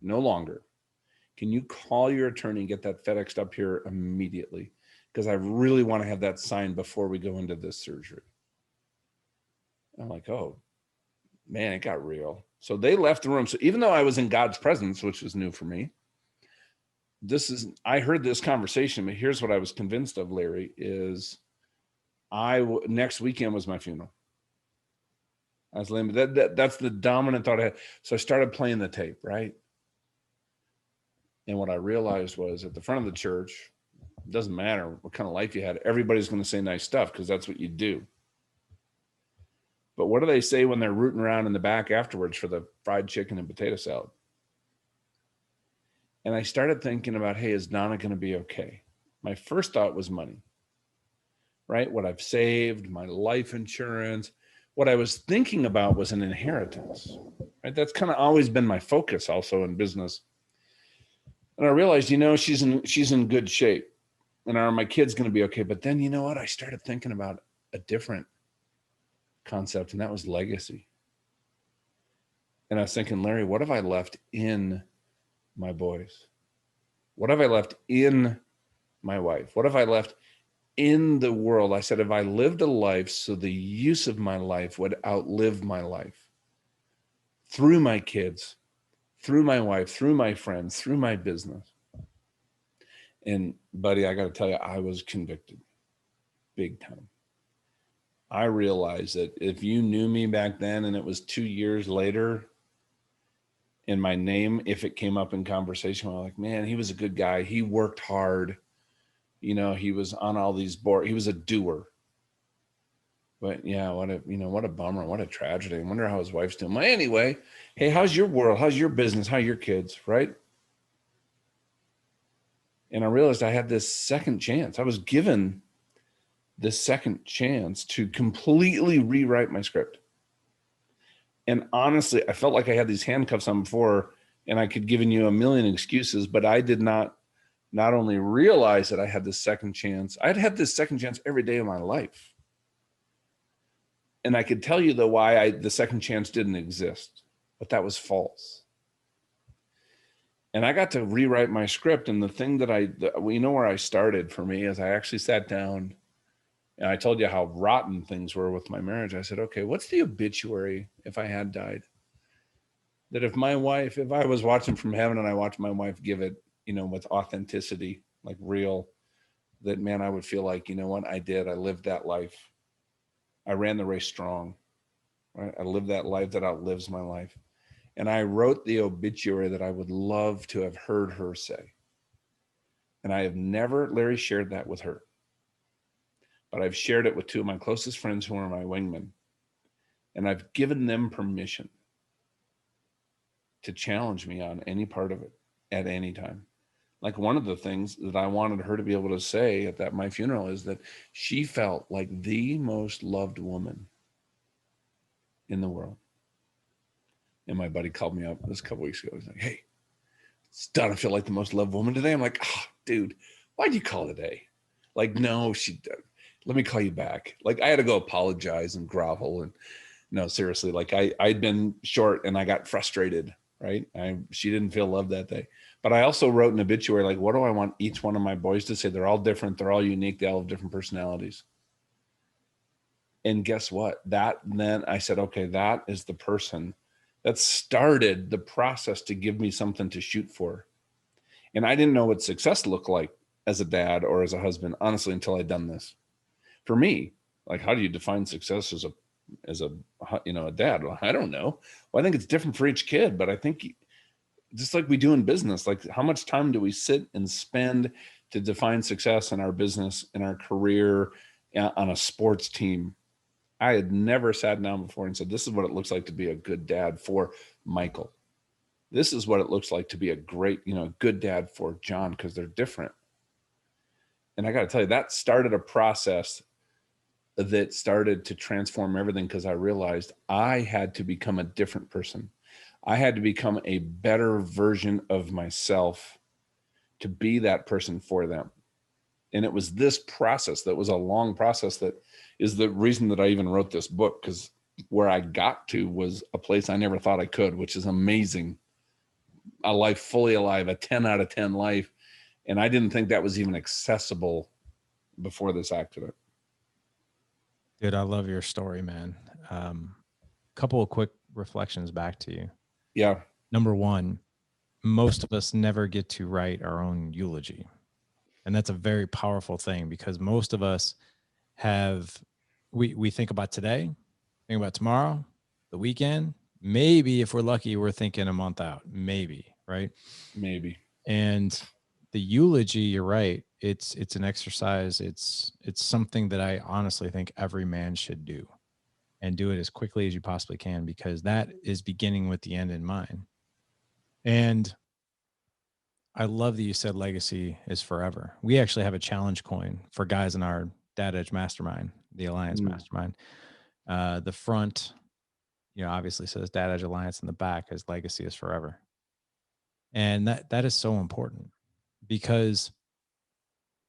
B: no longer. Can you call your attorney and get that FedExed up here immediately? Because I really want to have that signed before we go into this surgery. I'm like, oh, man, it got real. So they left the room. So even though I was in God's presence, which was new for me, I heard this conversation, but here's what I was convinced of, Larry, is next weekend was my funeral. I was laying, that's the dominant thought I had. So I started playing the tape, right? And what I realized was at the front of the church, it doesn't matter what kind of life you had, everybody's going to say nice stuff because that's what you do. But what do they say when they're rooting around in the back afterwards for the fried chicken and potato salad? And I started thinking about, hey, is Donna going to be okay? My first thought was money, right? What I've saved, my life insurance. What I was thinking about was an inheritance, right? That's kind of always been my focus also in business. And I realized, she's in good shape, and are my kids going to be okay? But then, you know what? I started thinking about a different concept, and that was legacy. And I was thinking, Larry, what have I left in my boys? What have I left in my wife? What have I left in the world? I said, if I lived a life so the use of my life would outlive my life, through my kids, through my wife, through my friends, through my business. And buddy, I got to tell you, I was convicted big time. I realized that if you knew me back then and it was 2 years later, and my name, if it came up in conversation, I'm like, man, he was a good guy. He worked hard. He was on all these boards. He was a doer. But yeah, what a bummer. What a tragedy. I wonder how his wife's doing. Well, anyway, hey, how's your world? How's your business? How are your kids? Right? And I realized I had this second chance. I was given this second chance to completely rewrite my script. And honestly, I felt like I had these handcuffs on before, and I could give you a million excuses, but I did not only realize that I had this second chance, I'd had this second chance every day of my life. And I could tell you why the second chance didn't exist, but that was false. And I got to rewrite my script. And the thing that you know, where I started for me is I actually sat down and I told you how rotten things were with my marriage. I said, okay, what's the obituary if I had died? That if I was watching from heaven and I watched my wife give it, you know, with authenticity, like real, that man, I would feel like, you know what, I lived that life. I ran the race strong, right? I lived that life that outlives my life. And I wrote the obituary that I would love to have heard her say. And I have never, Larry, shared that with her, but I've shared it with two of my closest friends who are my wingmen. And I've given them permission to challenge me on any part of it at any time. Like, one of the things that I wanted her to be able to say at my funeral is that she felt like the most loved woman in the world. And my buddy called me up this a couple weeks ago. He's like, hey, it's done. I feel like the most loved woman today. I'm like, oh, dude, why'd you call today? Like, no, let me call you back. Like, I had to go apologize and grovel. And no, seriously, like I'd been short and I got frustrated, right? She didn't feel loved that day. But I also wrote an obituary, like, what do I want each one of my boys to say? They're all different. They're all unique. They all have different personalities. And guess what? Then I said, okay, that is the person that started the process to give me something to shoot for. And I didn't know what success looked like as a dad or as a husband, honestly, until I'd done this. For me, like, how do you define success as a dad? Well, I don't know. Well, I think it's different for each kid, but I think just like we do in business, like, how much time do we sit and spend to define success in our business, in our career, on a sports team? I had never sat down before and said, this is what it looks like to be a good dad for Michael. This is what it looks like to be a great, good dad for John, because they're different. And I got to tell you, that started a process that started to transform everything, because I realized I had to become a different person. I had to become a better version of myself to be that person for them. And it was this process that was a long process that is the reason that I even wrote this book, because where I got to was a place I never thought I could, which is amazing. A life fully alive, a 10 out of 10 life. And I didn't think that was even accessible before this accident.
A: Dude, I love your story, man. Couple of quick reflections back to you.
B: Yeah.
A: Number one, most of us never get to write our own eulogy. And that's a very powerful thing, because most of us we think about today, think about tomorrow, the weekend. Maybe if we're lucky, we're thinking a month out, maybe, right?
B: Maybe.
A: And the eulogy, you're right. It's an exercise. It's something that I honestly think every man should do, and do it as quickly as you possibly can, because that is beginning with the end in mind. And I love that you said legacy is forever. We actually have a challenge coin for guys in our Dad Edge Mastermind, the Alliance Mastermind. The front, obviously says Dad Edge Alliance, and the back is legacy is forever. And that is so important, because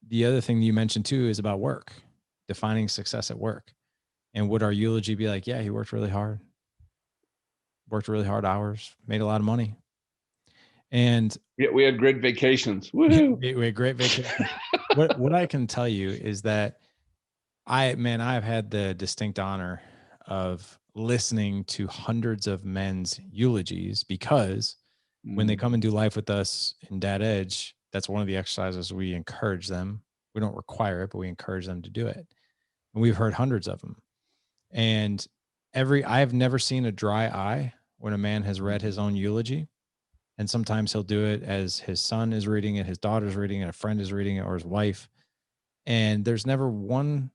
A: the other thing you mentioned too is about work, defining success at work. And would our eulogy be like, yeah, he worked really hard hours, made a lot of money. And
B: yeah, we had great vacations.
A: Woo! We had great vacations. What I can tell you is that I've had the distinct honor of listening to hundreds of men's eulogies, because when they come and do life with us in Dad Edge, that's one of the exercises we encourage them. We don't require it, but we encourage them to do it. And we've heard hundreds of them. And I've never seen a dry eye when a man has read his own eulogy. And sometimes he'll do it as his son is reading it, his daughter's reading it, a friend is reading it, or his wife. And there's never one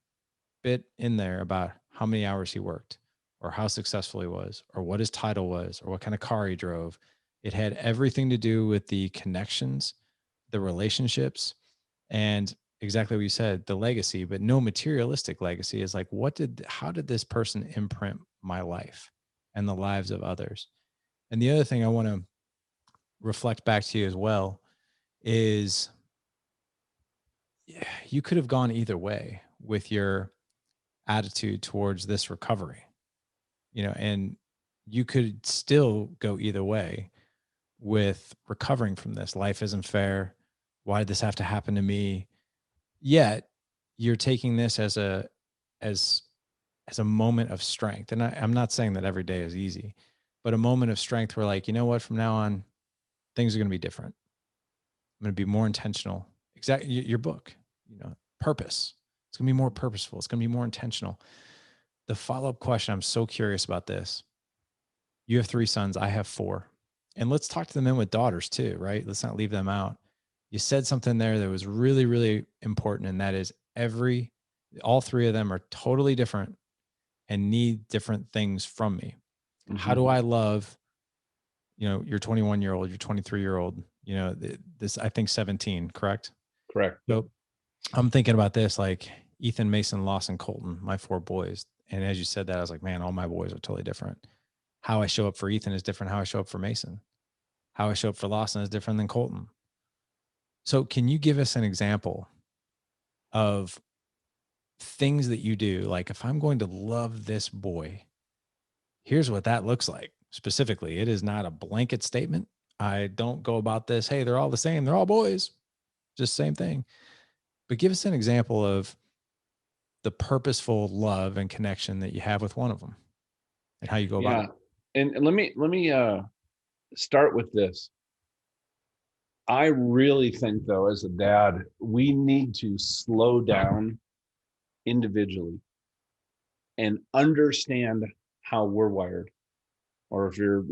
A: bit in there about how many hours he worked, or how successful he was, or what his title was, or what kind of car he drove. It had everything to do with the connections, the relationships, and exactly what you said, the legacy, but no materialistic legacy. Is like, how did this person imprint my life and the lives of others? And the other thing I want to reflect back to you as well is, you could have gone either way with your attitude towards this recovery, and you could still go either way. with recovering from this. Life isn't fair. Why did this have to happen to me? Yet you're taking this as as a moment of strength. And I'm not saying that every day is easy, but a moment of strength where, like, you know what, from now on, things are going to be different. I'm going to be more intentional. Exactly. Your book, purpose. It's going to be more purposeful. It's going to be more intentional. The follow-up question, I'm so curious about this. You have 3 sons. I have 4. And let's talk to the men with daughters too, right? Let's not leave them out. You said something there that was really, really important. And that is all 3 of them are totally different and need different things from me. How do I love, your 21-year-old, your 23-year-old, this, I think 17, correct?
B: Correct.
A: So I'm thinking about this, like Ethan, Mason, Lawson, Colton, my 4 boys. And as you said that, I was like, man, all my boys are totally different. How I show up for Ethan is different. How I show up for Mason. How I show up for Lawson is different than Colton. So can you give us an example of things that you do? Like, if I'm going to love this boy, here's what that looks like. Specifically, it is not a blanket statement. I don't go about this, hey, they're all the same. They're all boys. Just same thing. But give us an example of the purposeful love and connection that you have with one of them and how you go about
B: Yeah.
A: it.
B: And let me start with this. I really think, though, as a dad, we need to slow down individually and understand how we're wired, or if you're,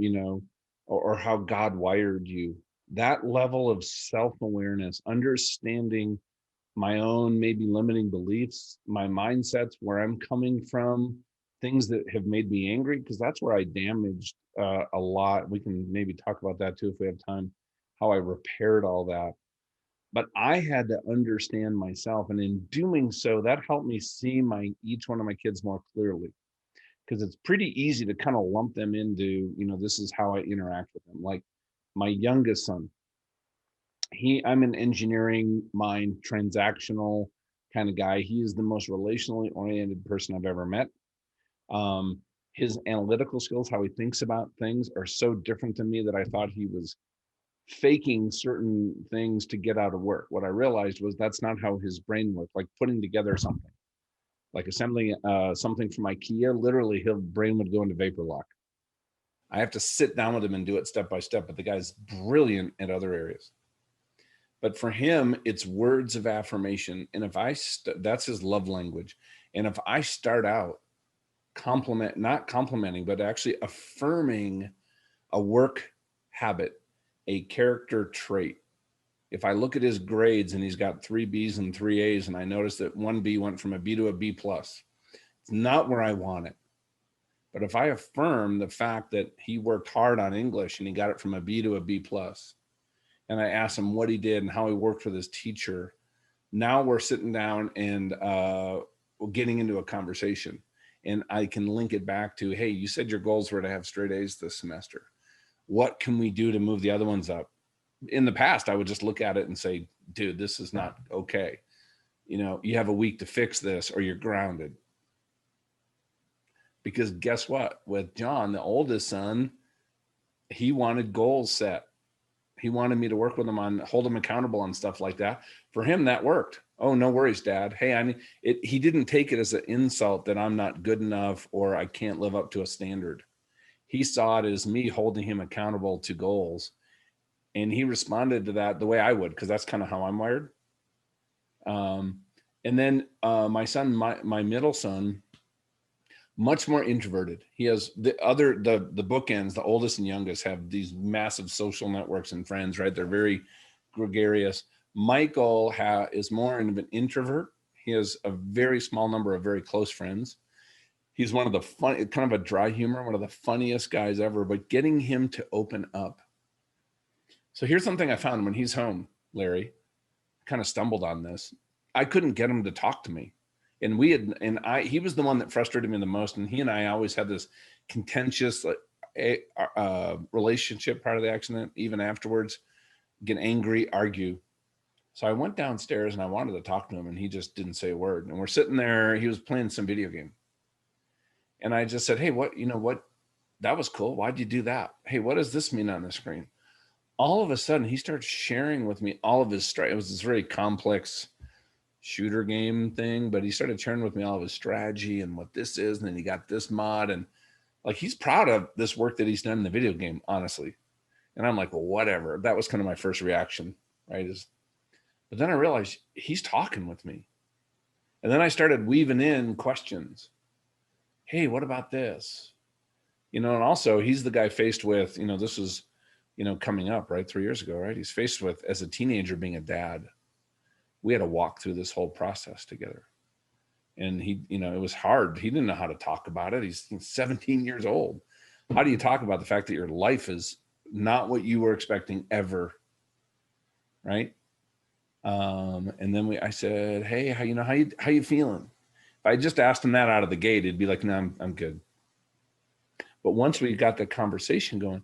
B: or how God wired you. That level of self-awareness, understanding my own maybe limiting beliefs, my mindsets, where I'm coming from, things that have made me angry, because that's where I damaged a lot. We can maybe talk about that too if we have time, how I repaired all that. But I had to understand myself, and in doing so, that helped me see each one of my kids more clearly, because it's pretty easy to kind of lump them into, this is how I interact with them. Like my youngest son, I'm an engineering mind, transactional kind of guy. He is the most relationally oriented person I've ever met. Um, his analytical skills, how he thinks about things, are so different than me that I thought he was faking certain things to get out of work. What I realized was that's not how his brain worked. Like putting together something, like assembling something from IKEA, literally his brain would go into vapor lock. I have to sit down with him and do it step by step, but the guy's brilliant in other areas. But for him, it's words of affirmation. And if that's his love language. And if I start out not complimenting, but actually affirming a work habit, a character trait. If I look at his grades and he's got 3 B's and 3 A's, and I notice that 1 B went from a B to a B plus, it's not where I want it. But if I affirm the fact that he worked hard on English and he got it from a B to a B plus, and I asked him what he did and how he worked with his teacher, now we're sitting down and getting into a conversation. And I can link it back to, hey, you said your goals were to have straight A's this semester. What can we do to move the other ones up? In the past, I would just look at it and say, dude, this is not okay. You have a week to fix this or you're grounded. Because guess what? With John, the oldest son, he wanted goals set. He wanted me to work with him on, hold him accountable on stuff like that. For him, that worked. Oh, no worries, Dad. Hey, he didn't take it as an insult that I'm not good enough or I can't live up to a standard. He saw it as me holding him accountable to goals. And he responded to that the way I would, because that's kind of how I'm wired. And then my son, my middle son, much more introverted. He has the bookends, the oldest and youngest have these massive social networks and friends, right? They're very gregarious. Michael is more of an introvert. He has a very small number of very close friends. He's one of the kind of a dry humor, one of the funniest guys ever, but getting him to open up. So here's something I found when he's home, Larry, kind of stumbled on this. I couldn't get him to talk to me. And he was the one that frustrated me the most. And he and I always had this contentious relationship prior to the accident, even afterwards, get angry, argue. So I went downstairs and I wanted to talk to him and he just didn't say a word. And we're sitting there, he was playing some video game. And I just said, hey, what, that was cool. Why'd you do that? Hey, what does this mean on the screen? all of a sudden he starts sharing with me all of his strategy. It was this very complex shooter game thing, but he started sharing with me all of his strategy and what this is. And then he got this mod, and like, he's proud of this work that he's done in the video game, honestly. And I'm like, well, whatever. That was kind of my first reaction, right? But then I realized he's talking with me. And then I started weaving in questions. Hey, what about this? You know, and also he's the guy faced with, you know, this was, you know, coming up, right? 3 years ago, right? He's faced with, as a teenager, being a dad. We had to walk through this whole process together. And he, you know, it was hard. He didn't know how to talk about it. He's 17 years old. How do you talk about the fact that your life is not what you were expecting ever? Right. And then I said, hey, how you feeling? If I just asked him that out of the gate, it'd be like, no, I'm good. But once we got the conversation going,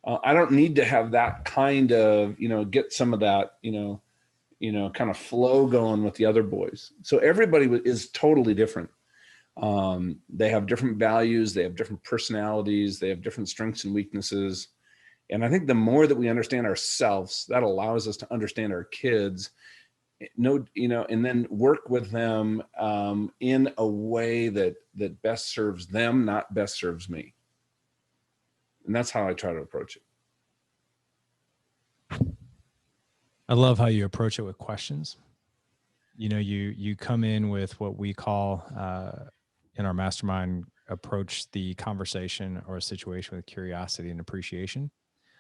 B: I don't need to have that kind of, you know, get some of that, you know, kind of flow going with the other boys. So everybody is totally different. They have different values, they have different personalities, they have different strengths and weaknesses. And I think the more that we understand ourselves, that allows us to understand our kids, you know, and then work with them in a way that best serves them, not best serves me. And that's how I try to approach it.
A: I love how you approach it with questions. You know, you come in with what we call in our mastermind approach, the conversation or a situation with curiosity and appreciation,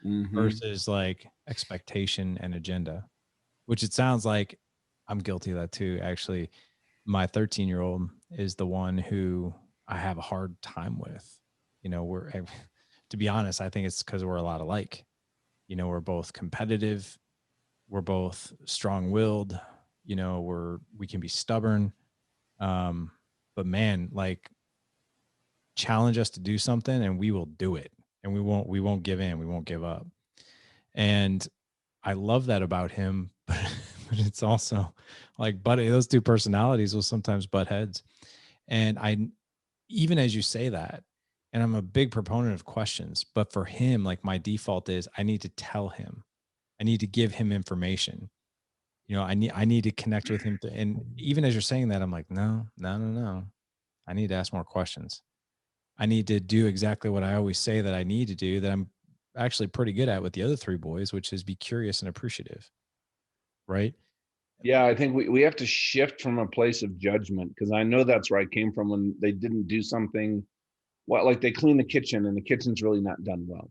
A: versus like expectation and agenda, which it sounds like I'm guilty of that too. Actually, my 13-year-old is the one who I have a hard time with. You know, to be honest, I think it's because we're a lot alike. You know, we're both competitive, we're both strong-willed, you know, we can be stubborn. But man, like, challenge us to do something and we will do it. And we won't give in, we won't give up. And I love that about him, but it's also like, those two personalities will sometimes butt heads. And even as you say that, and I'm a big proponent of questions, but for him, like, my default is I need to tell him, I need to give him information. You know, I need to connect with him. And even as you're saying that, I'm like, no, no, no, no. I need to ask more questions. I need to do exactly what I always say that I need to do, that I'm actually pretty good at with the other three boys, which is be curious and appreciative. Right.
B: Yeah, I think we have to shift from a place of judgment, because I know that's where I came from when they didn't do something. Well, like they clean the kitchen and the kitchen's really not done well.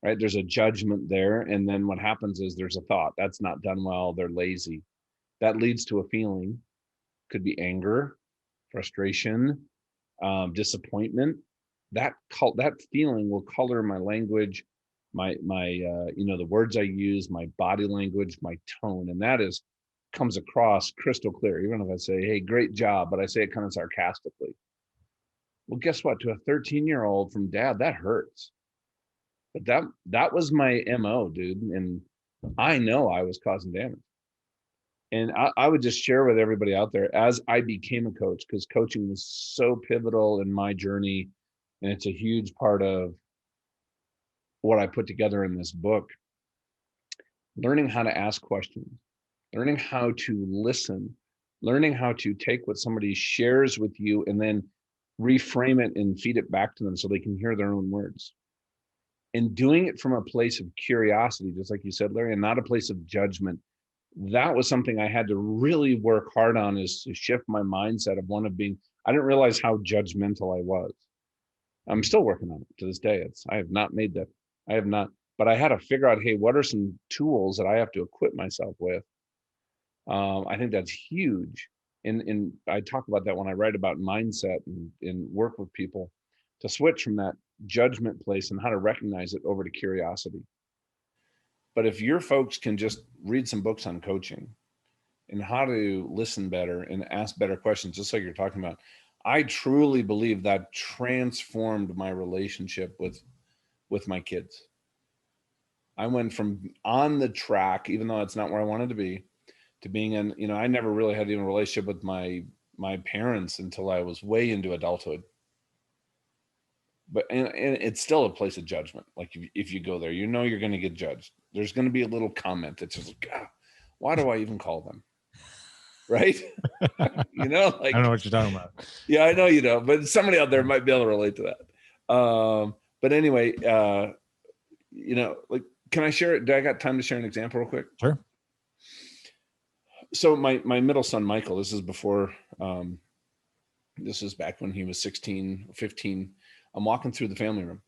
B: Right? There's a judgment there. And then what happens is there's a thought that's not done well. They're lazy. That leads to a feeling. Could be anger, frustration, disappointment. That feeling will color my language, my you know, the words I use, my body language, my tone, and that comes across crystal clear. Even if I say, "Hey, great job," but I say it kind of sarcastically. Well, guess what? To a 13-year-old from dad, that hurts. But that was my MO, dude, and I know I was causing damage. And I would just share with everybody out there, as I became a coach, because coaching was so pivotal in my journey, and it's a huge part of what I put together in this book. Learning how to ask questions, learning how to listen, learning how to take what somebody shares with you and then reframe it and feed it back to them so they can hear their own words. And doing it from a place of curiosity, just like you said, Larry, and not a place of judgment. That was something I had to really work hard on, is to shift my mindset of one of being, I didn't realize how judgmental I was. I'm still working on it to this day. I have not made that. I have not, but I had to figure out, hey, what are some tools that I have to equip myself with? I think that's huge. And I talk about that when I write about mindset and work with people, to switch from that judgment place and how to recognize it over to curiosity. But if your folks can just read some books on coaching and how to listen better and ask better questions, just like you're talking about, I truly believe that transformed my relationship with my kids. I went from on the track, even though it's not where I wanted to be, to being in, you know, I never really had even a relationship with my parents until I was way into adulthood. But and it's still a place of judgment. Like if you go there, you know you're going to get judged. There's going to be a little comment that's just like, "Ah, why do I even call them?" Right? You know,
A: I don't know what you're talking about.
B: Yeah, I know you don't, but somebody out there might be able to relate to that. But anyway, you know, like, can I share it? Do I got time to share an example real quick?
A: Sure.
B: So my middle son, Michael, this is before, this is back when he was 16 or 15. I'm walking through the family room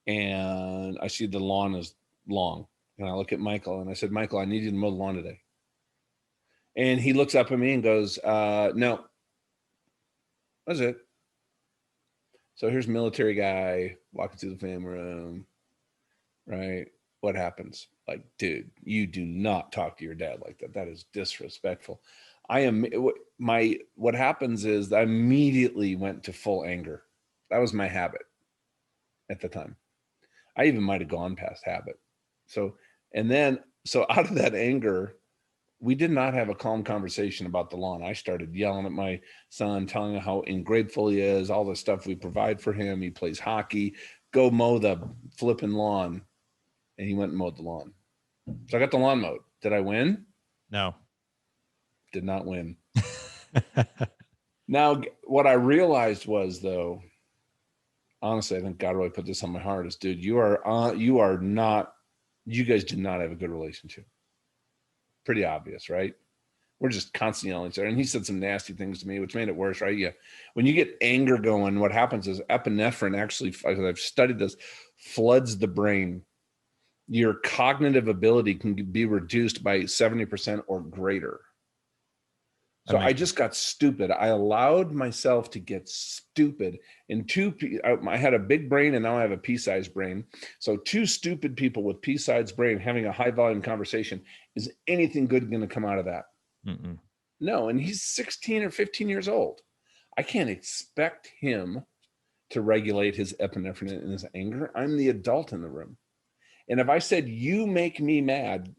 B: and I see the lawn is long. And I look at Michael and I said, Michael, I need you to mow the lawn today. And he looks up at me and goes, no, that's it. So here's military guy walking through the family room, right? What happens? Like, dude, you do not talk to your dad like that. That is disrespectful. What happens is I immediately went to full anger. That was my habit at the time. I even might have gone past habit. So out of that anger, we did not have a calm conversation about the lawn. I started yelling at my son, telling him how ungrateful he is, all the stuff we provide for him. He plays hockey, go mow the flipping lawn. And he went and mowed the lawn. So I got the lawn mowed. Did I win?
A: No.
B: Did not win. Now, what I realized was, though, honestly, I think God really put this on my heart is, dude, you guys do not have a good relationship. Pretty obvious, right? We're just constantly yelling at each other. And he said some nasty things to me, which made it worse, right? Yeah. When you get anger going, what happens is epinephrine actually, I've studied this, floods the brain. Your cognitive ability can be reduced by 70% or greater. So I just got stupid. I allowed myself to get stupid. I had a big brain and now I have a pea-sized brain. So two stupid people with pea-sized brain having a high volume conversation, is anything good going to come out of that?
A: Mm-mm.
B: No. And he's 16 or 15 years old. I can't expect him to regulate his epinephrine and his anger. I'm the adult in the room. And if I said, you make me mad,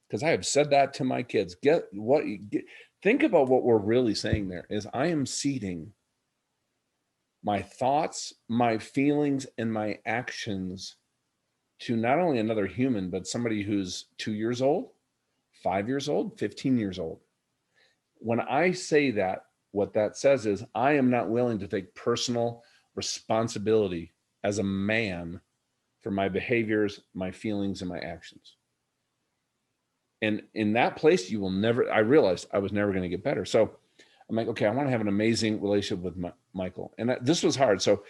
B: because I have said that to my kids, think about what we're really saying there is I am ceding my thoughts, my feelings, and my actions to not only another human, but somebody who's 2 years old, 5 years old, 15 years old. When I say that, what that says is I am not willing to take personal responsibility as a man for my behaviors, my feelings, and my actions. And in that place, I realized I was never going to get better. So I'm like, okay, I want to have an amazing relationship with Michael. And this was hard. So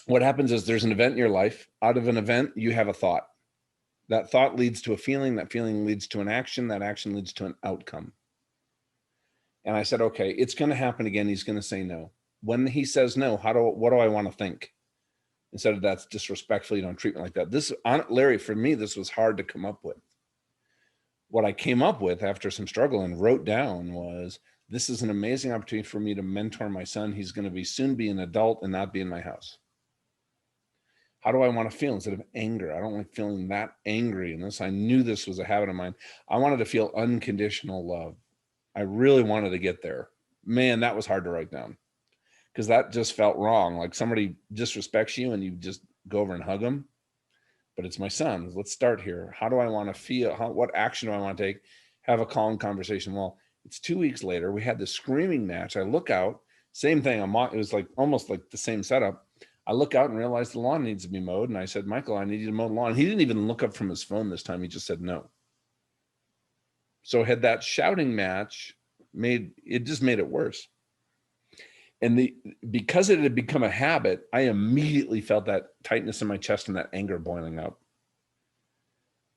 B: what happens is there's an event in your life. Out of an event, you have a thought. That thought leads to a feeling. That feeling leads to an action. That action leads to an outcome. And I said, okay, it's going to happen again. He's going to say no. When he says no, what do I want to think? Instead of that's disrespectful, you don't treat me like that. Larry, for me, this was hard to come up with. What I came up with after some struggle and wrote down was, this is an amazing opportunity for me to mentor my son. He's going to soon be an adult and not be in my house. How do I want to feel instead of anger? I don't like feeling that angry in this. I knew this was a habit of mine. I wanted to feel unconditional love. I really wanted to get there. Man, that was hard to write down because that just felt wrong. Like somebody disrespects you and you just go over and hug them. But it's my son. Let's start here. How do I want to feel? What action do I want to take? Have a calm conversation. Well, it's 2 weeks later. We had the screaming match. I look out, same thing. It was like almost like the same setup. I look out and realize the lawn needs to be mowed. And I said, Michael, I need you to mow the lawn. He didn't even look up from his phone this time. He just said no. So had that shouting match just made it worse. And because it had become a habit, I immediately felt that tightness in my chest and that anger boiling up.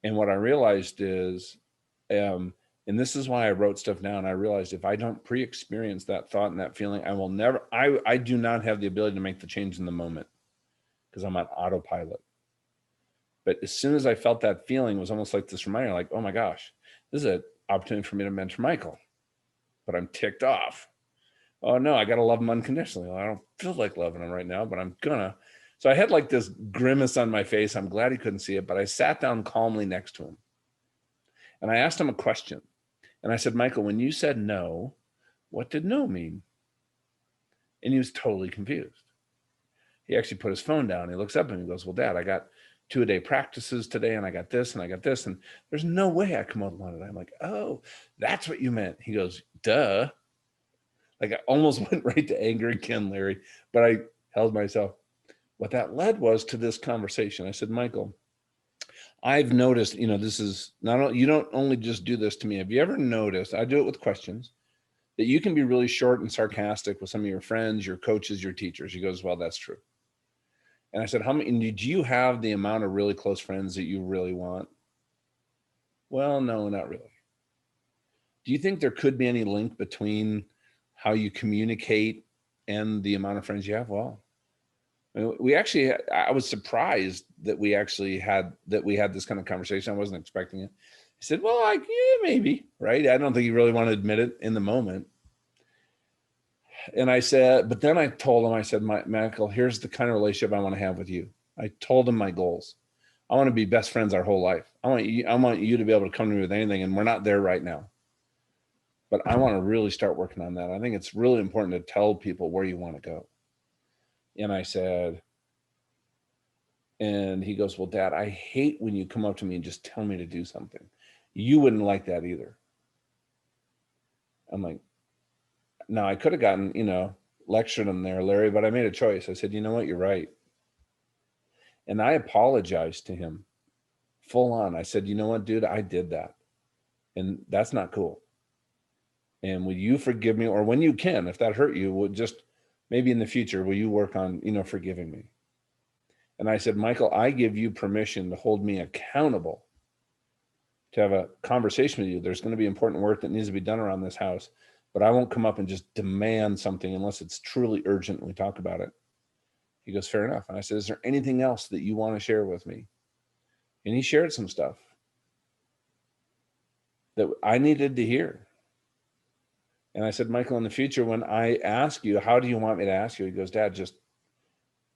B: And what I realized is, and this is why I wrote stuff down. I realized if I don't pre-experience that thought and that feeling, I do not have the ability to make the change in the moment because I'm on autopilot. But as soon as I felt that feeling, it was almost like this reminder, like, oh my gosh, this is an opportunity for me to mentor Michael, but I'm ticked off. Oh no, I got to love him unconditionally. I don't feel like loving him right now, but I'm gonna. So I had like this grimace on my face. I'm glad he couldn't see it, but I sat down calmly next to him. And I asked him a question. And I said, Michael, when you said no, what did no mean? And he was totally confused. he actually put his phone down. He looks up and he goes, well, Dad, I got 2-a-day practices today, and I got this and I got this, and there's no way I come out with one today. I'm like, oh, that's what you meant. He goes, duh. Like I almost went right to anger again, Larry, but I held myself. What that led was to this conversation. I said, Michael, I've noticed, this is not, you don't only just do this to me. Have you ever noticed, I do it with questions, that you can be really short and sarcastic with some of your friends, your coaches, your teachers? He goes, well, that's true. And I said, how many, did you have the amount of really close friends that you really want? Well, no, not really. Do you think there could be any link between how you communicate and the amount of friends you have? Well, I was surprised that we had this kind of conversation. I wasn't expecting it. He said, well, yeah, maybe, right? I don't think he really wanted to admit it in the moment. And I said, but then I told him, I said, Michael, here's the kind of relationship I want to have with you. I told him my goals. I want to be best friends our whole life. I want you to be able to come to me with anything, and we're not there right now. But I want to really start working on that. I think it's really important to tell people where you want to go. And I said, and he goes, well, Dad, I hate when you come up to me and just tell me to do something. You wouldn't like that either. I'm like, no, I could have gotten, lectured him there, Larry, but I made a choice. I said, you know what? You're right. And I apologized to him full on. I said, you know what, dude, I did that. And that's not cool. And will you forgive me? Or when you can, if that hurt you, would just maybe in the future, will you work on, forgiving me? And I said, Michael, I give you permission to hold me accountable, to have a conversation with you. There's going to be important work that needs to be done around this house, but I won't come up and just demand something unless it's truly urgent and we talk about it. He goes, fair enough. And I said, is there anything else that you want to share with me? And he shared some stuff that I needed to hear. And I said, Michael, in the future, when I ask you, how do you want me to ask you? He goes, Dad, just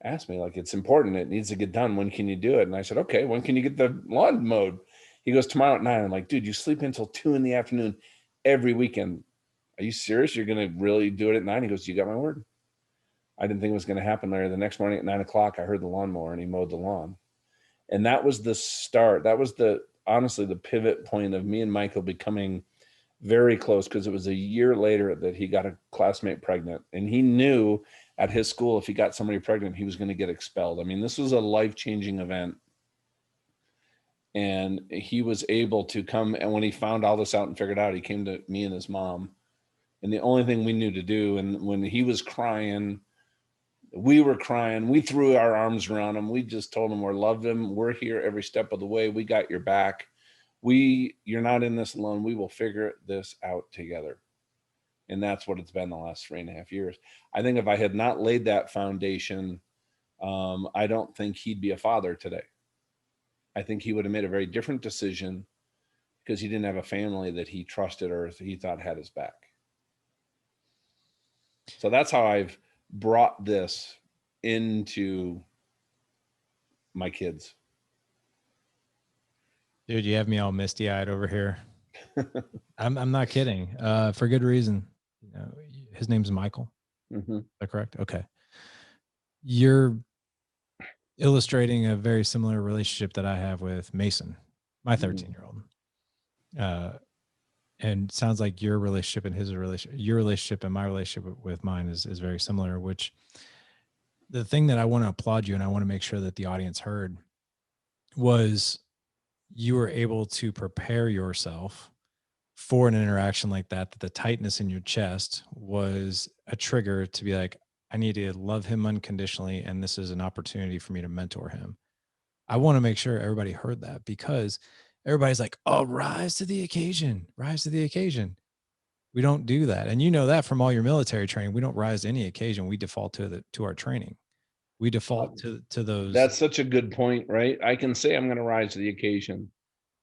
B: ask me. Like, it's important. It needs to get done. When can you do it? And I said, okay, when can you get the lawn mowed? He goes, tomorrow at 9. I'm like, dude, you sleep until 2 p.m. every weekend. Are you serious? You're going to really do it at 9? He goes, you got my word. I didn't think it was going to happen, Larry. The next morning at 9 o'clock, I heard the lawnmower and he mowed the lawn. And that was the start. That was honestly the pivot point of me and Michael becoming very close, because it was a year later that he got a classmate pregnant. And he knew at his school, if he got somebody pregnant, he was going to get expelled. I mean, this was a life-changing event. And he was able to come, and when he found all this out and figured out, he came to me and his mom. And the only thing we knew to do, and when he was crying, we were crying, we threw our arms around him. We just told him we loved him. We're here every step of the way. We got your back. You're not in this alone. We will figure this out together. And that's what it's been the last 3.5 years. I think if I had not laid that foundation, I don't think he'd be a father today. I think he would have made a very different decision, because he didn't have a family that he trusted or he thought had his back. So that's how I've brought this into my kids.
A: Dude, you have me all misty-eyed over here. I'm not kidding. For good reason. His name's Michael.
B: Mm-hmm.
A: Is that correct? Okay. You're illustrating a very similar relationship that I have with Mason, my 13-year-old. And sounds like your relationship and your relationship and my relationship with mine is very similar, which the thing that I want to applaud you and I want to make sure that the audience heard was you were able to prepare yourself for an interaction like that the tightness in your chest was a trigger to be like, I need to love him unconditionally, and this is an opportunity for me to mentor him. I want to make sure everybody heard that, because everybody's like, oh, rise to the occasion. We don't do that. And you know that from all your military training. We don't rise to any occasion. We default to our training. We default to those.
B: That's such a good point, right? I can say I'm going to rise to the occasion,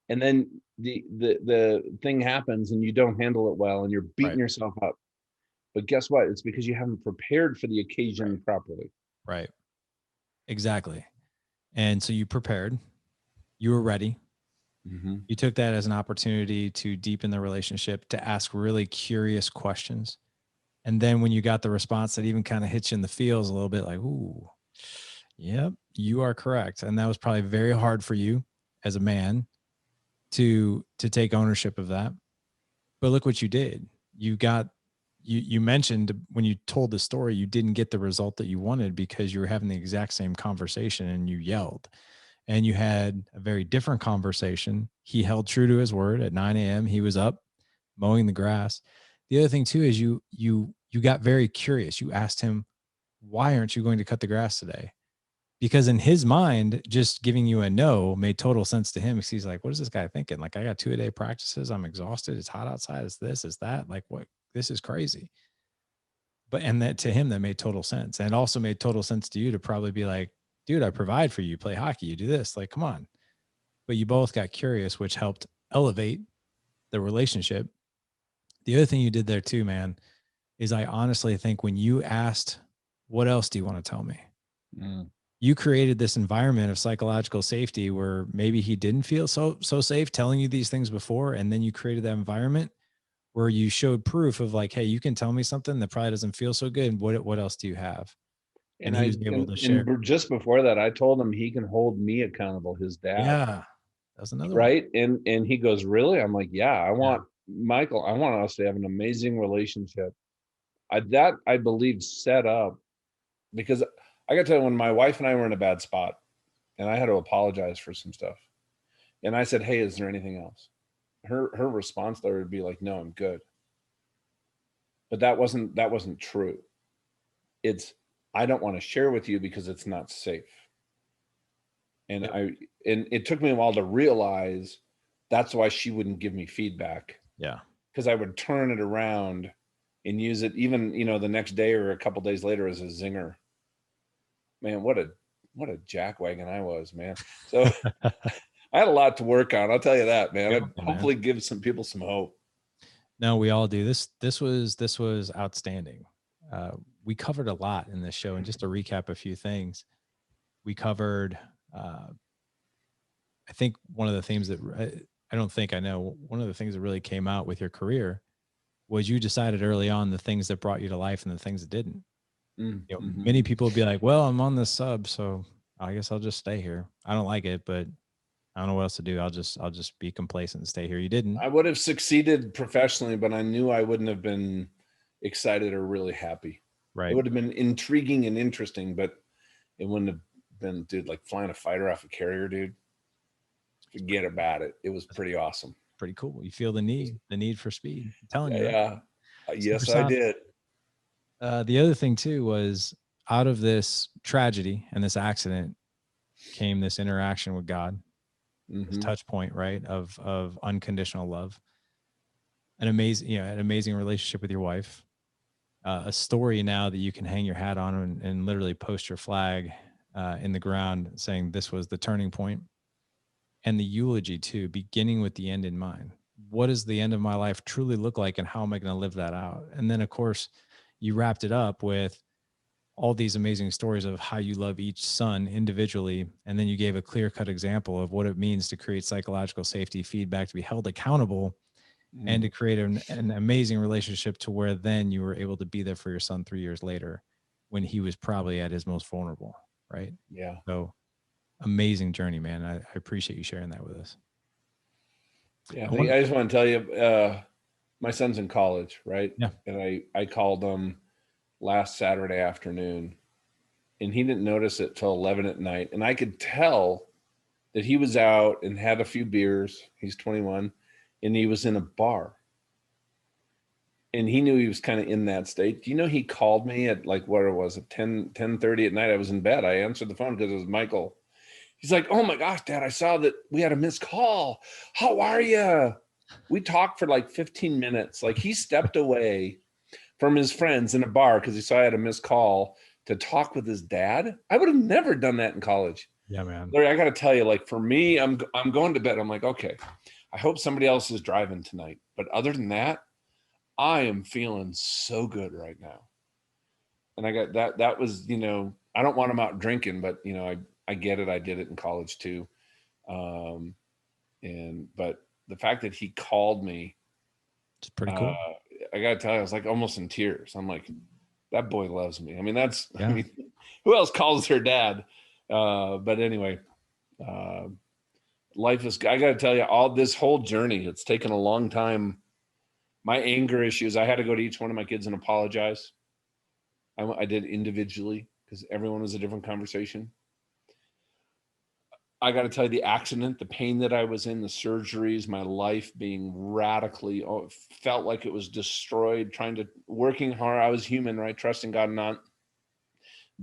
B: and then the thing happens and you don't handle it well and you're beating yourself up. But guess what? It's because you haven't prepared for the occasion properly.
A: Right. Exactly. And so you prepared, you were ready.
B: Mm-hmm.
A: You took that as an opportunity to deepen the relationship, to ask really curious questions. And then when you got the response that even kind of hits you in the feels a little bit, like, ooh, Yep, you are correct. And that was probably very hard for you as a man to take ownership of that. But look what you did. You got you mentioned when you told the story, you didn't get the result that you wanted because you were having the exact same conversation and you yelled. And you had a very different conversation. He held true to his word. At 9 a.m. he was up mowing the grass. The other thing too is you got very curious. You asked him, why aren't you going to cut the grass today? Because in his mind, just giving you a no made total sense to him, because he's like, what is this guy thinking? Like, I got 2-a-day practices. I'm exhausted. It's hot outside. It's this, it's that. Like, what? This is crazy. But, and that to him, that made total sense. And it also made total sense to you to probably be like, dude, I provide for you, play hockey, you do this. Like, come on. But you both got curious, which helped elevate the relationship. The other thing you did there too, man, is I honestly think when you asked, what else do you want to tell me? You created this environment of psychological safety where maybe he didn't feel so safe telling you these things before, and then you created that environment where you showed proof of like, hey, you can tell me something that probably doesn't feel so good. What else do you have? And he was able to share.
B: Just before that, I told him he can hold me accountable, his dad.
A: Yeah, that was another one.
B: Right. And he goes, really? I'm like, yeah, I want Michael, I want us to have an amazing relationship. That I believe set up, because I got to tell you, when my wife and I were in a bad spot and I had to apologize for some stuff, and I said, hey, is there anything else? Her response there would be like, no, I'm good. But that wasn't true. It's, I don't want to share with you because it's not safe. And and it took me a while to realize that's why she wouldn't give me feedback.
A: Yeah.
B: Because I would turn it around and use it even, the next day or a couple days later as a zinger. Man, what a jackwagon I was, man. So I had a lot to work on. I'll tell you that, man.
A: Yeah,
B: hopefully give some people some hope.
A: No, we all do. This was outstanding. We covered a lot in this show, and just to recap a few things, we covered. I think one of the themes that I don't think I know. One of the things that really came out with your career was you decided early on the things that brought you to life and the things that didn't. Many people would be like, "Well, I'm on this sub, so I guess I'll just stay here. I don't like it, but I don't know what else to do. I'll just be complacent and stay here." You didn't.
B: I would have succeeded professionally, but I knew I wouldn't have been excited or really happy.
A: Right.
B: It would have been intriguing and interesting, but it wouldn't have been, dude, like flying a fighter off a carrier, dude. Forget about it. It was pretty awesome.
A: Pretty cool. You feel the need for speed. I'm telling you.
B: Yeah. Yes, I did.
A: The other thing too was, out of this tragedy and this accident came this interaction with God, this touch point, right, of unconditional love, an amazing relationship with your wife, a story now that you can hang your hat on and literally post your flag in the ground saying this was the turning point, and the eulogy too, beginning with the end in mind. What does the end of my life truly look like, and how am I going to live that out? And then, of course, you wrapped it up with all these amazing stories of how you love each son individually. And then you gave a clear-cut example of what it means to create psychological safety, feedback, to be held accountable, and to create an amazing relationship to where then you were able to be there for your son 3 years later when he was probably at his most vulnerable, right?
B: Yeah.
A: So amazing journey, man. I appreciate you sharing that with us.
B: Yeah. I just want to tell you, my son's in college, right?
A: Yeah.
B: And I called him last Saturday afternoon, and he didn't notice it till 11 at night. And I could tell that he was out and had a few beers. He's 21, and he was in a bar. And he knew he was kind of in that state. Do you know, he called me at like, what it was, at 10:30 at night. I was in bed. I answered the phone because it was Michael. He's like, oh my gosh, Dad, I saw that we had a missed call. How are you? We talked for like 15 minutes. Like, he stepped away from his friends in a bar because he saw I had a missed call to talk with his dad. I would have never done that in college.
A: Yeah, man.
B: Larry, I got to tell you, like, for me, I'm going to bed. I'm like, okay, I hope somebody else is driving tonight. But other than that, I am feeling so good right now. And I got that. That was, I don't want him out drinking, but I get it. I did it in college too. But the fact that he called me,
A: it's pretty cool.
B: I got to tell you, I was like almost in tears. I'm like, that boy loves me. I mean, Who else calls her dad? But anyway, life is, I got to tell you, all this whole journey, it's taken a long time. My anger issues, I had to go to each one of my kids and apologize. I did individually because everyone was a different conversation. I got to tell you, the accident, the pain that I was in, the surgeries, my life being radically, felt like it was destroyed, working hard. I was human, right? Trusting God, not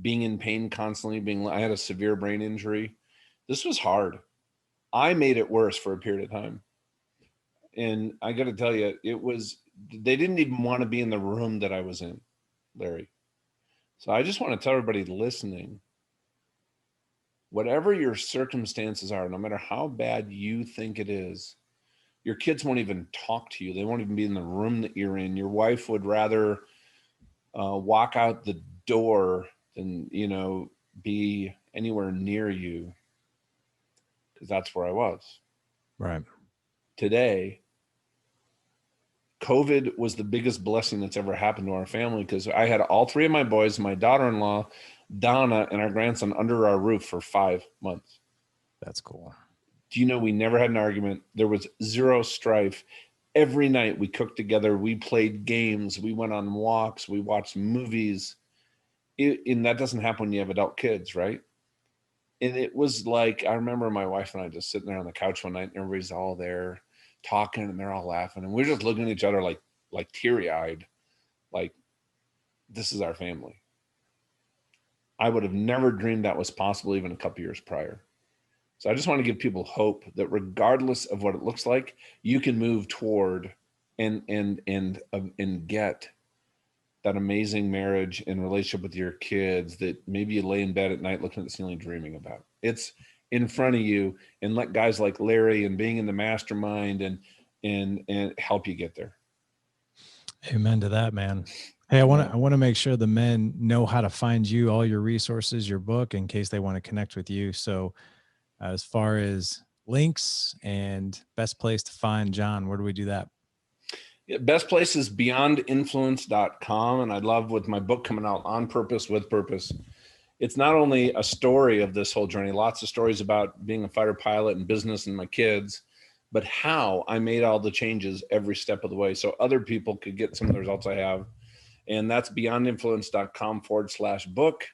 B: being in pain constantly, I had a severe brain injury. This was hard. I made it worse for a period of time. And I got to tell you, they didn't even want to be in the room that I was in, Larry. So I just want to tell everybody listening, whatever your circumstances are, no matter how bad you think it is, your kids won't even talk to you. They won't even be in the room that you're in. Your wife would rather walk out the door than, be anywhere near you, because that's where I was.
A: Right.
B: Today, COVID was the biggest blessing that's ever happened to our family, because I had all three of my boys, my daughter-in-law, Donna, and our grandson under our roof for 5 months.
A: That's cool.
B: Do you know we never had an argument? There was zero strife. Every night we cooked together. We played games. We went on walks. We watched movies. And that doesn't happen when you have adult kids, right? And it was like, I remember my wife and I just sitting there on the couch one night, and everybody's all there talking, and they're all laughing, and we're just looking at each other like teary-eyed, like, this is our family. I would have never dreamed that was possible even a couple years prior. So I just want to give people hope that regardless of what it looks like, you can move toward and get that amazing marriage and relationship with your kids that maybe you lay in bed at night looking at the ceiling dreaming about. It's in front of you, and let guys like Larry and being in the mastermind and help you get there.
A: Amen to that, man. Hey, I want to make sure the men know how to find you, all your resources, your book, in case they want to connect with you. So as far as links and best place to find John, where do we do that?
B: Yeah, best place is beyondinfluence.com. And I love, with my book coming out, On Purpose, With Purpose, it's not only a story of this whole journey, lots of stories about being a fighter pilot and business and my kids, but how I made all the changes every step of the way so other people could get some of the results I have. And that's beyondinfluence.com/book.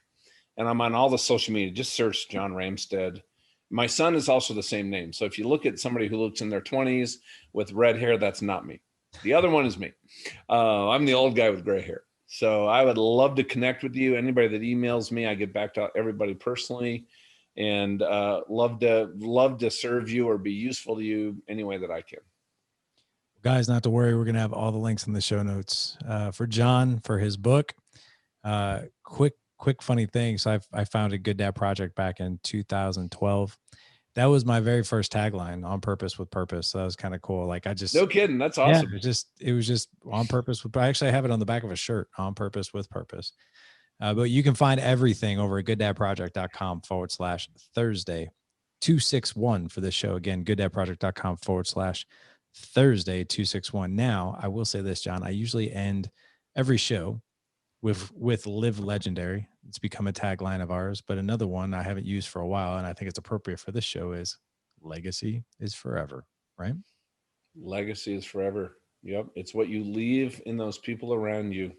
B: And I'm on all the social media. Just search John Ramstead. My son is also the same name. So if you look at somebody who looks in their 20s with red hair, that's not me. The other one is me. I'm the old guy with gray hair. So I would love to connect with you. Anybody that emails me, I get back to everybody personally, and love to serve you or be useful to you any way that I can.
A: Guys, not to worry. We're going to have all the links in the show notes for John, for his book. Quick funny thing. So I founded Good Dad Project back in 2012. That was my very first tagline, On Purpose with Purpose. So that was kind of cool. Like,
B: no kidding. That's awesome.
A: Yeah, it was just on purpose. I actually have it on the back of a shirt, On Purpose with Purpose. But you can find everything over at gooddadproject.com/Thursday 261 for this show. Again, gooddadproject.com/Thursday 261. Now, I will say this, John, I usually end every show with Live Legendary. It's become a tagline of ours, but another one I haven't used for a while, and I think it's appropriate for this show, is legacy is forever, right?
B: Legacy is forever. Yep. It's what you leave in those people around you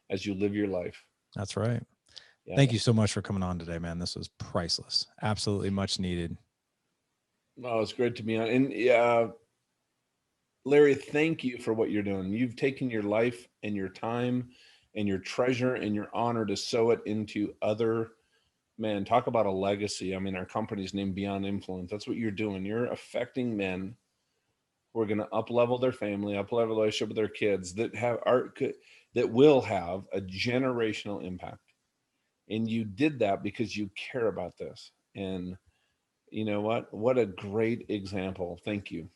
B: as you live your life.
A: That's right. Yeah. Thank you so much for coming on today, man. This was priceless. Absolutely much needed.
B: Oh, it's great to be on. And Larry, thank you for what you're doing. You've taken your life and your time and your treasure and your honor to sow it into other men. Talk about a legacy. I mean, our company's named Beyond Influence. That's what you're doing. You're affecting men who are going to up-level their family, up-level the relationship with their kids, that will have a generational impact. And you did that because you care about this. And you know what? What a great example. Thank you.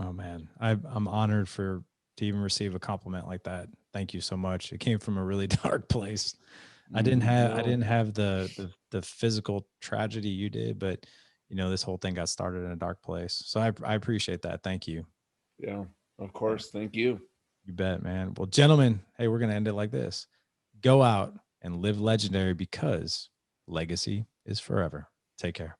A: Oh man, I'm honored to even receive a compliment like that. Thank you so much. It came from a really dark place. I didn't have the physical tragedy you did, but this whole thing got started in a dark place. So I appreciate that. Thank you.
B: Yeah, of course. Thank you.
A: You bet, man. Well, gentlemen, hey, we're going to end it like this. Go out and live legendary, because legacy is forever. Take care.